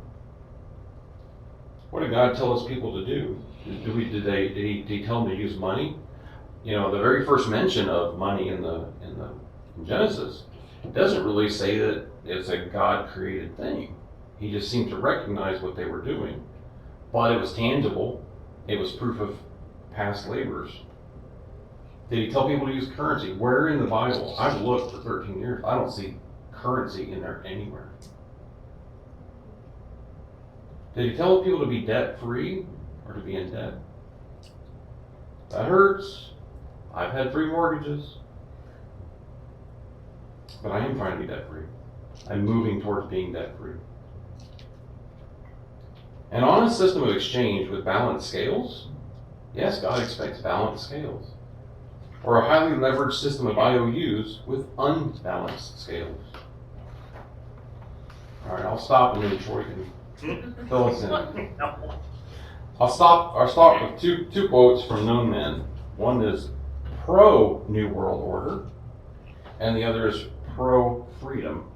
What did God tell his people to do? Did he tell them to use money? You know, the very first mention of money in Genesis doesn't really say that it's a God-created thing. He just seemed to recognize what they were doing. But it was tangible. It was proof of past labors. Did he tell people to use currency? Where in the Bible? I've looked for 13 years. I don't see currency in there anywhere. Did he tell people to be debt-free or to be in debt? That hurts. I've had 3 mortgages. But I am trying to be debt-free. I'm moving towards being debt-free. An honest system of exchange with balanced scales? Yes, God expects balanced scales. Or a highly leveraged system of IOUs with unbalanced scales. All right, I'll stop and then Troy can fill us in. I'll start with two quotes from known men. One is pro-New World Order, and the other is pro-freedom.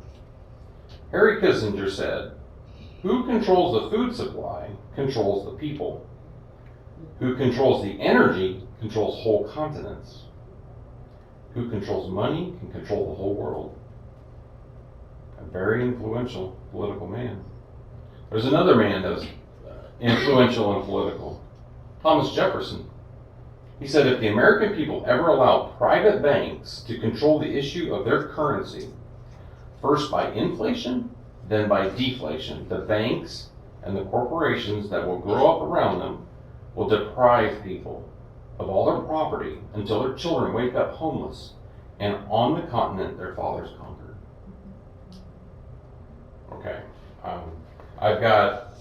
Harry Kissinger said, "Who controls the food supply controls the people. Who controls the energy controls whole continents. Who controls money can control the whole world." A very influential political man. There's another man that's influential and political. Thomas Jefferson. He said, if the American people ever allow private banks to control the issue of their currency, first by inflation, then by deflation, the banks and the corporations that will grow up around them will deprive people of all their property until their children wake up homeless and on the continent their fathers conquered. Okay, I've got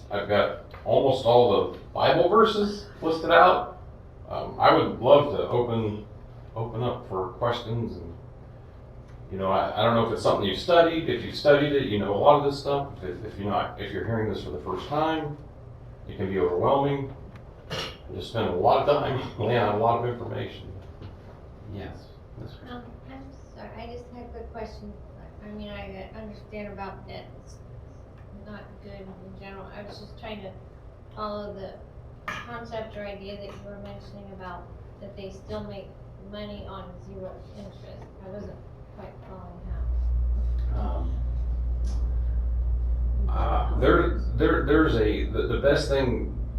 almost all the Bible verses listed out. I would love to open up for questions, and you know, I don't know if it's something you've studied. If you've studied it, you know a lot of this stuff. If you're hearing this for the first time, it can be overwhelming. You just spend a lot of time laying out a lot of information. Yes. I'm sorry, I just had a quick question. I mean, I understand about debt. It's not good in general. I was just trying to follow the concept or idea that you were mentioning about that they still make money on 0 interest. I wasn't quite following how.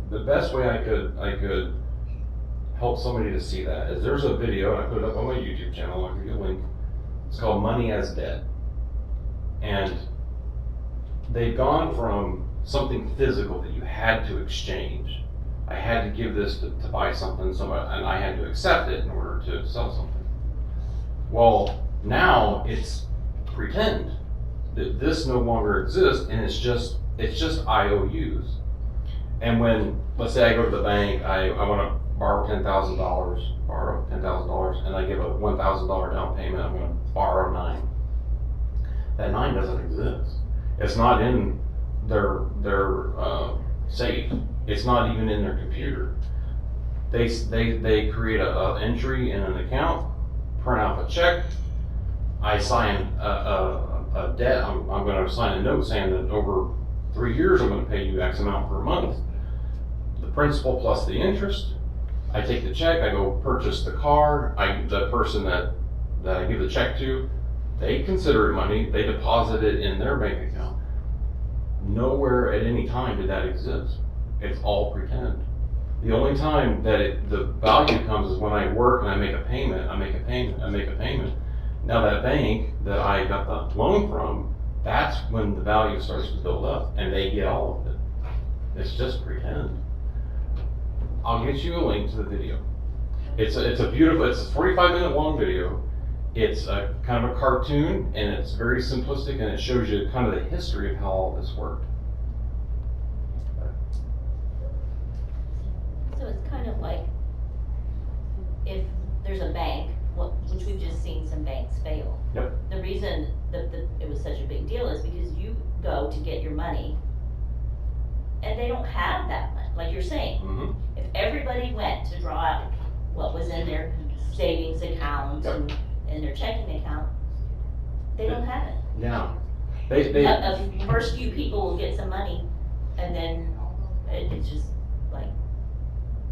The best way I could help somebody to see that is there's a video, and I put it up on my YouTube channel. I'll give you a link. It's called Money as Debt. And they've gone from something physical that you had to exchange I had to give this to buy something, and I had to accept it in order to sell something. Well, now it's pretend that this no longer exists, and it's just IOUs. And when, let's say I go to the bank, I want to borrow $10,000, and I give a $1,000 down payment, I'm going to borrow $9,000. That $9,000 doesn't exist. It's not in their safe. It's not even in their computer. They create a entry in an account, print out a check. I sign a debt. I'm going to sign a note saying that over 3 years I'm going to pay you X amount per month. The principal plus the interest. I take the check. I go purchase the car. The person that I give the check to, they consider it money. They deposit it in their bank account. Nowhere at any time did that exist. It's all pretend. The only time that the value comes is when I work and I make a payment, I make a payment. Now that bank that I got the loan from, that's when the value starts to build up and they get all of it. It's just pretend. I'll get you a link to the video. It's a 45-minute long video. It's a kind of a cartoon and it's very simplistic and it shows you kind of the history of how all this worked. So it's kind of like if there's a bank, which we've just seen some banks fail. Yep. The reason that it was such a big deal is because you go to get your money and they don't have that money, like you're saying. Mm-hmm. If everybody went to draw out what was in their savings account and their checking account, they don't have it. Yeah. First few people will get some money and then it's just like,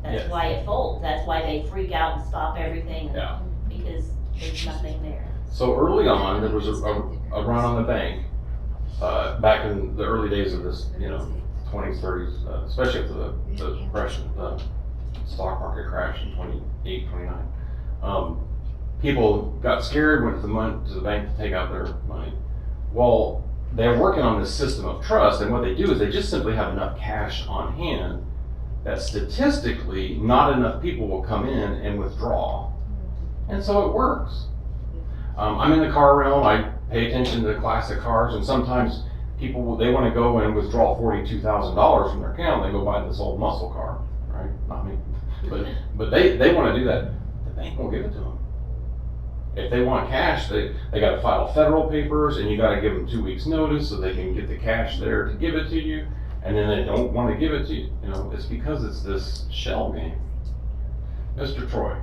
that's why it folds. That's why they freak out and stop everything. Yeah. Because there's nothing there. So early on, there was a run on the bank, back in the early days of this, 20s, 30s, especially after the depression, the stock market crash in 28, 29. People got scared, went to the bank to take out their money. Well, they're working on this system of trust, and what they do is they just simply have enough cash on hand that statistically not enough people will come in and withdraw. And so it works. I'm in the car realm, I pay attention to the classic cars, and sometimes people, they want to go and withdraw $42,000 from their account, they go buy this old muscle car, right? Not me. But they want to do that. The bank won't give it to them. If they want cash, they got to file federal papers, and you got to give them 2 weeks notice so they can get the cash there to give it to you, and then they don't want to give it to you. It's because it's this shell game. Mr. Troy.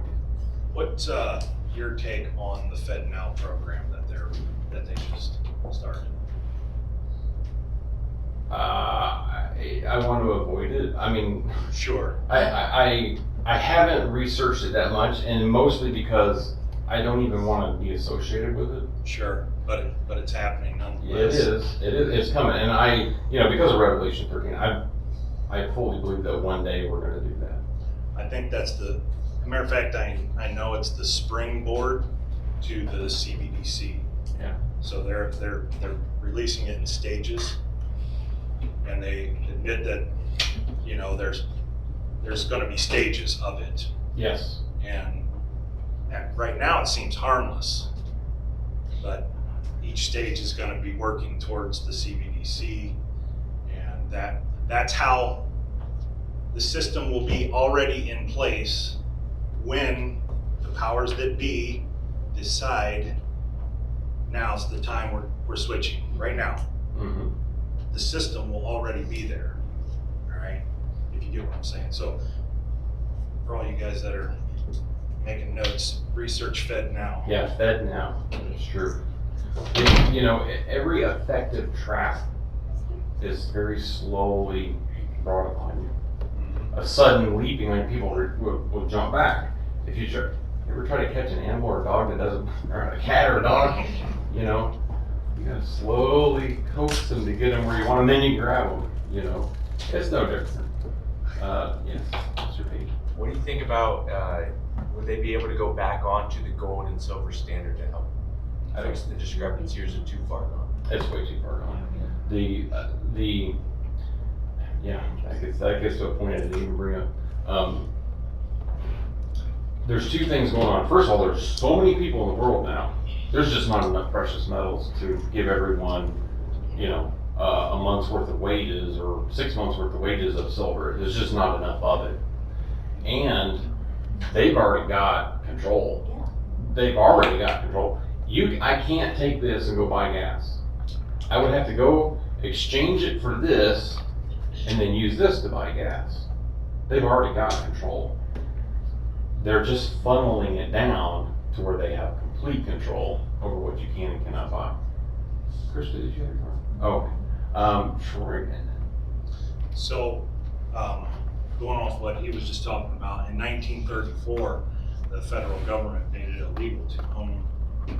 What's your take on the Fed Now program that they just started? I want to avoid it. I mean, Sure. I haven't researched it that much, and mostly because I don't even want to be associated with it. Sure, but it's happening nonetheless. It's coming, and because of Revelation 13, I fully believe that one day we're going to do that. I think that's as a matter of fact, I know it's the springboard to the CBDC. Yeah. So they're releasing it in stages, and they admit that there's going to be stages of it. Yes. And right now it seems harmless, but each stage is going to be working towards the CBDC, and that's how the system will be already in place when the powers that be decide now's the time we're switching. Right now, Mm-hmm. the system will already be there. All right, if you get what I'm saying. So for all you guys that are making notes, research Fed Now. Yeah, Fed Now. It's true. Every effective trap is very slowly brought upon you. A sudden leaping, like people will jump back. If you ever try to catch an animal or a dog that doesn't, or a cat or a dog, you gotta slowly coax them to get them where you want them, then you grab them. It's no different. Yes, Mr. Page. What do you think about, would they be able to go back onto the gold and silver standard to help fix the discrepancy, or is it too far gone? It's way too far gone. That gets to a point I didn't even bring up. There's two things going on. First of all, there's so many people in the world now. There's just not enough precious metals to give everyone, a month's worth of wages or 6 months worth of wages of silver. There's just not enough of it. And they've already got control. They've already got control. I can't take this and go buy gas. I would have to go exchange it for this and then use this to buy gas. They've already got control. They're just funneling it down to where they have complete control over what you can and cannot buy. Krista, did you have your question? Oh, Troy. So, going off what he was just talking about, in 1934, the federal government made it illegal to own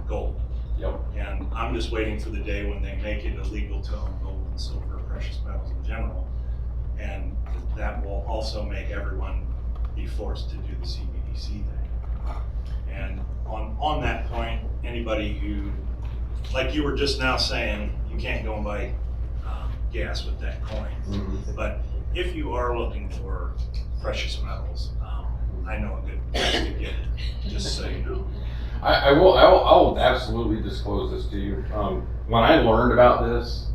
gold. Yep. And I'm just waiting for the day when they make it illegal to own gold and silver, precious metals in general. And that will also make everyone be forced to do the CBDC thing. And on that point, anybody who, like you were just now saying, you can't go and buy gas with that coin. Mm-hmm. But if you are looking for precious metals, I know a good place to get it, just so you know. I will absolutely disclose this to you. When I learned about this,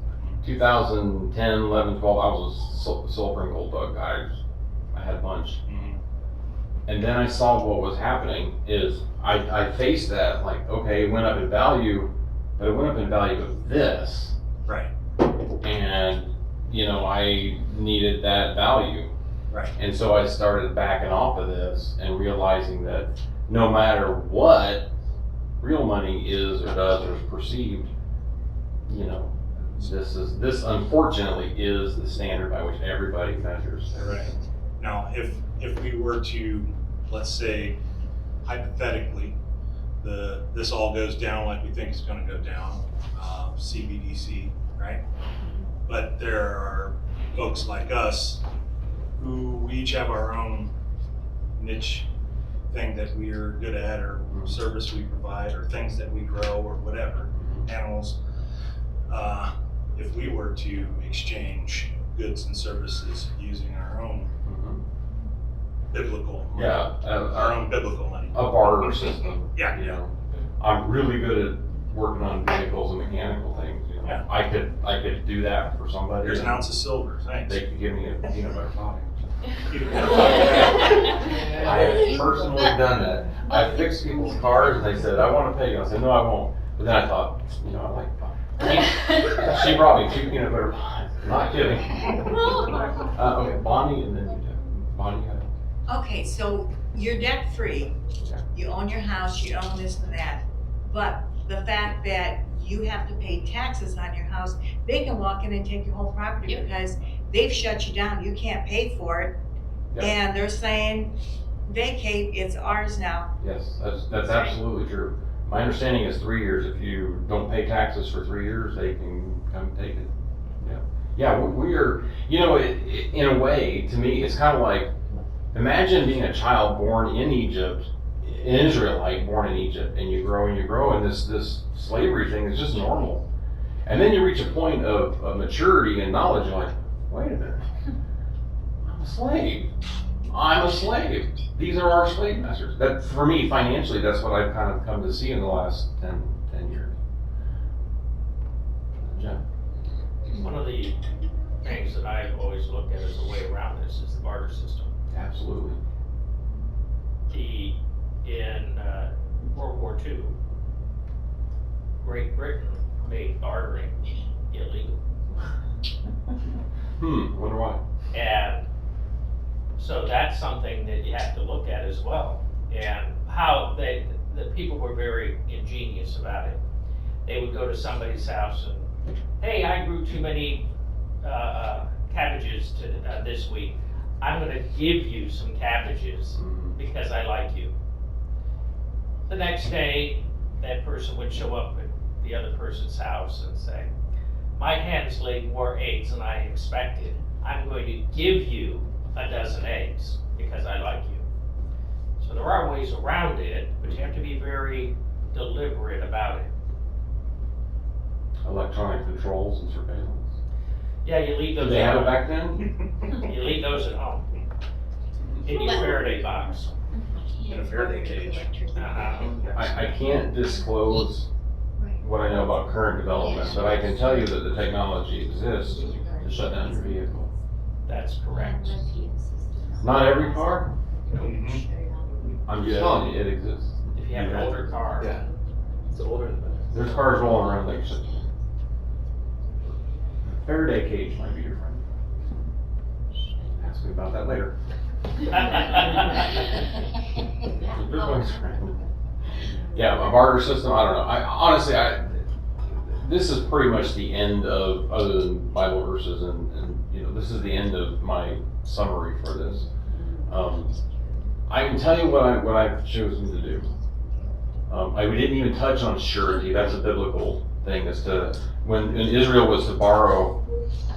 2010, 11, 12, I was a silver and gold bug. I had a bunch. Mhm. And then I saw what was happening is I faced that like, okay, it went up in value, but it went up in value of this. Right, And, I needed that value. right. And so I started backing off of this and realizing that no matter what real money is or does or is perceived, this unfortunately is the standard by which everybody measures. Right. Now, if we were to, let's say, hypothetically, this all goes down like we think it's going to go down, CBDC, right? But there are folks like us who we each have our own niche thing that we are good at, or service we provide, or things that we grow, or whatever, animals. If we were to exchange goods and services using our own biblical money, our own biblical money. A barter system. Yeah. I'm really good at working on vehicles and mechanical things. Yeah. I could do that for somebody. Here's an and ounce of silver, thanks. They could give me a peanut butter pie. Yeah. I have personally done that. I fixed people's cars and they said, I want to pay you. I said, no, I won't. But then I thought, I like pie. She brought me 2 peanut butter pies. Not kidding. Okay, Bonnie and then you do. Bonnie, Okay, so you're debt free. Yeah. You own your house, you own this and that. But the fact that you have to pay taxes on your house, they can walk in and take your whole property because they've shut you down. You can't pay for it. Yep. And they're saying, vacate, it's ours now. yes, that's absolutely true. My understanding is 3 years. If you don't pay taxes for 3 years, they can come take it. Yeah. Yeah, we are, in a way, to me, it's kind of like, imagine being a child born in Egypt, an Israelite born in Egypt, and you grow and this slavery thing is just normal. And then you reach a point of maturity and knowledge, you're like, wait a minute, I'm a slave. These are our slave masters. That, for me, financially, that's what I've kind of come to see in the last 10 years. Jen? One of the things that I've always looked at as a way around this is the barter system. Absolutely. In World War II, Great Britain made bartering illegal. Wonder why. And so that's something that you have to look at as well. And how the people were very ingenious about it. They would go to somebody's house and, hey, I grew too many cabbages this week. I'm gonna give you some cabbages because I like you. The next day, that person would show up at the other person's house and say, my hens laid more eggs than I expected. I'm going to give you a dozen eggs because I like you. So there are ways around it, but you have to be very deliberate about it. Electronic controls and surveillance. Yeah, you leave those Did they have it at back then? home. You leave those at home. In your Faraday box. In a Faraday cage. I can't disclose what I know about current development, but I can tell you that the technology exists to shut down your vehicle. That's correct. Not every car, I'm just Yeah. telling you, it exists. If you have an older car. Yeah. The older the better. There's cars rolling around like shit. Faraday cage might be your friend. Ask me about that later. There's my friend. Yeah, a barter system, I don't know. Honestly, this is pretty much the end of, other than Bible verses and, you know, this is the end of my summary for this. I can tell you what I've chosen to do. We didn't even touch on surety. That's a biblical thing as to when Israel was to borrow,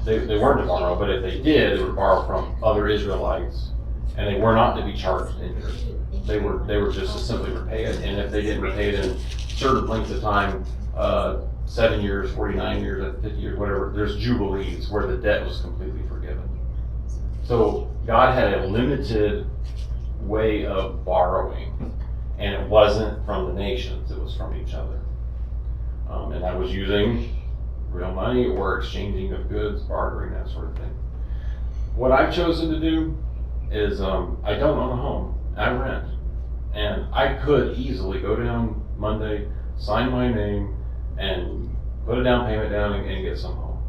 they weren't to borrow, but if they did, they would borrow from other Israelites, and they were not to be charged interest. They were just to simply repay it, and if they didn't repay it in certain lengths of time, 7 years, 49 years, 50 years, whatever, there's jubilees where the debt was completely forgiven. So God had a limited way of borrowing, and it wasn't from the nations, it was from each other. And I was using real money or exchanging of goods, bartering, that sort of thing. What I've chosen to do is I don't own a home, I rent. And I could easily go down Monday, sign my name, and put a down payment down and get some home.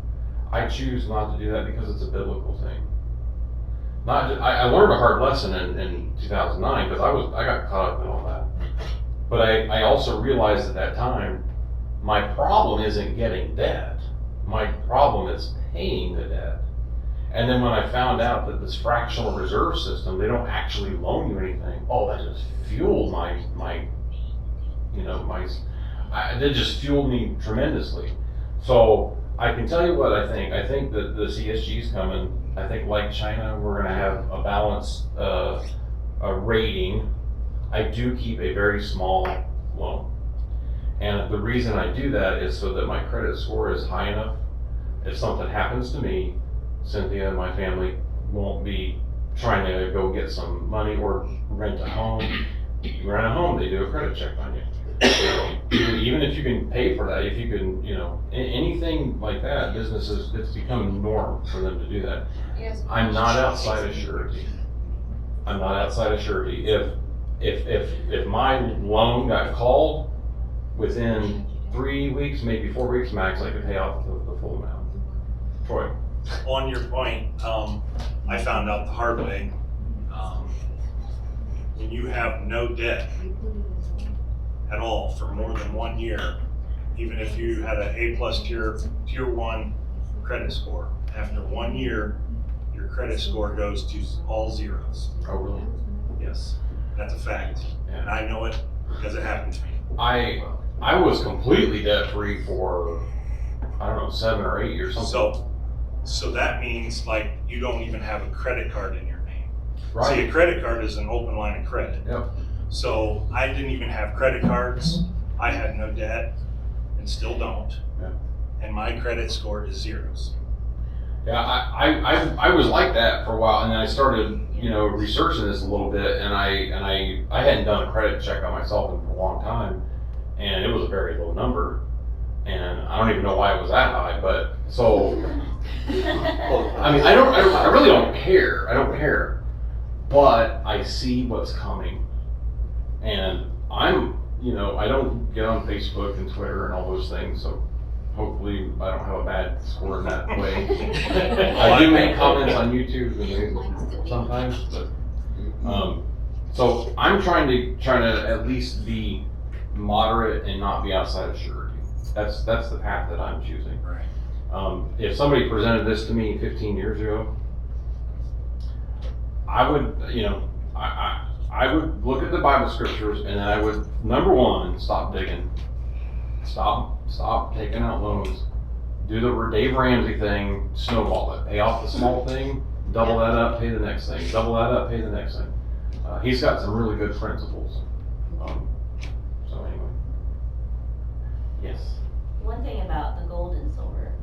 I choose not to do that because it's a biblical thing. I learned a hard lesson in 2009 because I got caught up in all that. But I also realized at that time, my problem isn't getting debt. My problem is paying the debt. And then when I found out that this fractional reserve system, they don't actually loan you anything. Oh, that just fueled that just fueled me tremendously. So I can tell you what I think. I think that the CSG's coming. I think like China, we're gonna have a balanced a rating. I do keep a very small loan. And the reason I do that is so that my credit score is high enough. If something happens to me, Cynthia and my family won't be trying to go get some money or rent a home. You rent a home, they do a credit check on you. So even if you can pay for that, if you can, anything like that, businesses, it's become norm for them to do that. Yes. I'm not outside of surety. I'm not outside of surety. If my loan got called, within 3 weeks, maybe 4 weeks max, I could pay off the full amount. Troy? On your point, I found out the hard way. When you have no debt at all for more than 1 year, even if you had an A+ tier 1 credit score, after 1 year, your credit score goes to all zeros. Oh, really? Yes, that's a fact. And I know it because it happened to me. I was completely debt free for, 7 or 8 years, something. So that means like you don't even have a credit card in your name. Right. See, a credit card is an open line of credit. Yep. So I didn't even have credit cards. I had no debt and still don't. Yeah. And my credit score is zeros. Yeah, I was like that for a while, and then I started, researching this a little bit, and I hadn't done a credit check on myself in a long time, and it was a very low number, and I don't even know why it was that high, but so, I really don't care. I don't care, but I see what's coming, and I don't get on Facebook and Twitter and all those things, so hopefully I don't have a bad score in that way. I do make comments on YouTube and sometimes, but so I'm trying to at least be moderate and not be outside of surety. That's the path that I'm choosing. Right. If somebody presented this to me 15 years ago, I would, I would look at the Bible scriptures, and then I would, number one, stop digging. Stop taking out loans. Do the Dave Ramsey thing, snowball it. Pay off the small thing, double that up, pay the next thing. Double that up, pay the next thing. He's got some really good principles. So anyway. Yes. One thing about the gold and silver,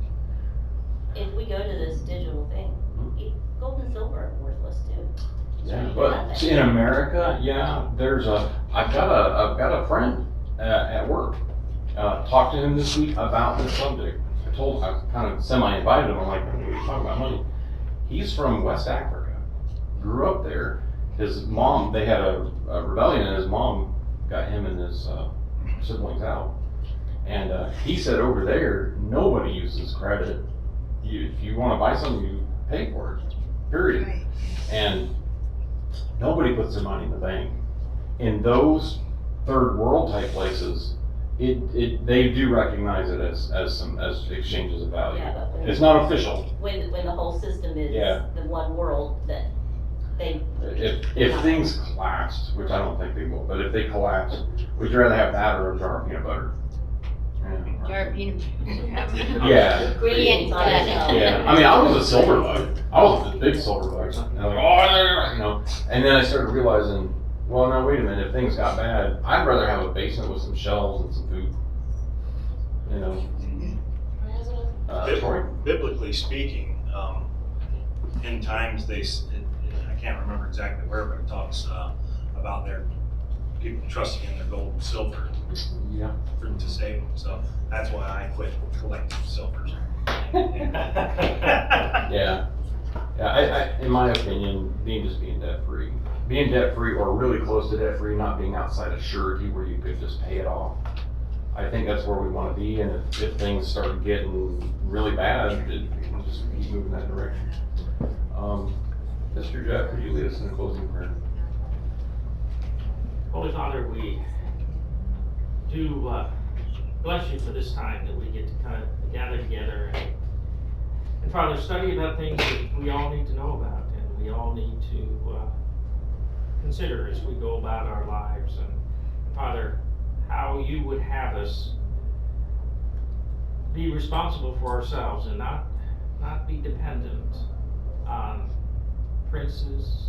if we go to this digital thing, gold and silver are worthless too. Yeah, but see, in America, yeah, I've got a friend at work. Talked to him this week about this subject. I kind of semi-invited him. I'm like, "What are you talking about money?" He's from West Africa, grew up there. His mom, they had a rebellion, and his mom got him and his siblings out. And he said over there, nobody uses credit. If you want to buy something, you pay for it. Period. Right. And nobody puts their money in the bank. In those third world type places, they do recognize it as exchanges of value. Yeah, but It's not official. when the whole system is Yeah. the one world, that they, If things collapsed, which I don't think they will, but if they collapse, would you rather have that or a jar of peanut butter? Yeah. Jar peanut. Yeah. ingredients on it. Yeah, I mean, I was a silver bug. I was a big silver bug. And I'm like, oh, you know. And then I started realizing, well, now wait a minute. If things got bad, I'd rather have a basement with some shelves and some food. You know. Troy? Biblically speaking, in times I can't remember exactly where, but it talks about their people trusting in their gold and silver Yeah. to save them. So that's why I quit collecting silvers. Yeah. Yeah. In my opinion, being debt free. Being debt free or really close to debt free, not being outside of surety where you could just pay it off. I think that's where we want to be, and if things start getting really bad, we can just keep moving that direction. Mr. Jeff, could you lead us in a closing prayer? Holy Father, we do bless you for this time that we get to kind of gather together and Father, study about things that we all need to know about and we all need to consider as we go about our lives. And Father, how you would have us be responsible for ourselves and not be dependent on princes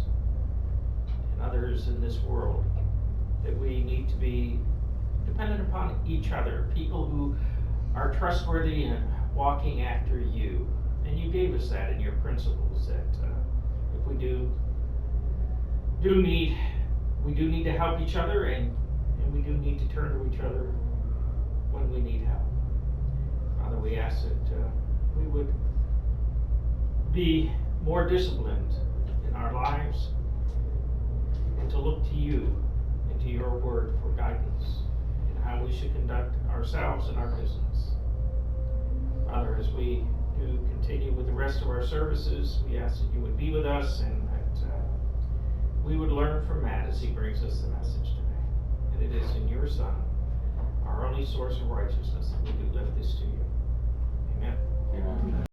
and others in this world, that we need to be dependent upon each other, people who are trustworthy and walking after you. And you gave us that in your principles, that if we do need to help each other, and we do need to turn to each other when we need help. Father, we ask that we would be more disciplined in our lives and to look to you and to your word for guidance in how we should conduct ourselves and our business. Father, as we do continue with the rest of our services, we ask that you would be with us and that we would learn from Matt as he brings us the message today. And it is in your Son, our only source of righteousness, that we do lift this to you. Amen. Amen.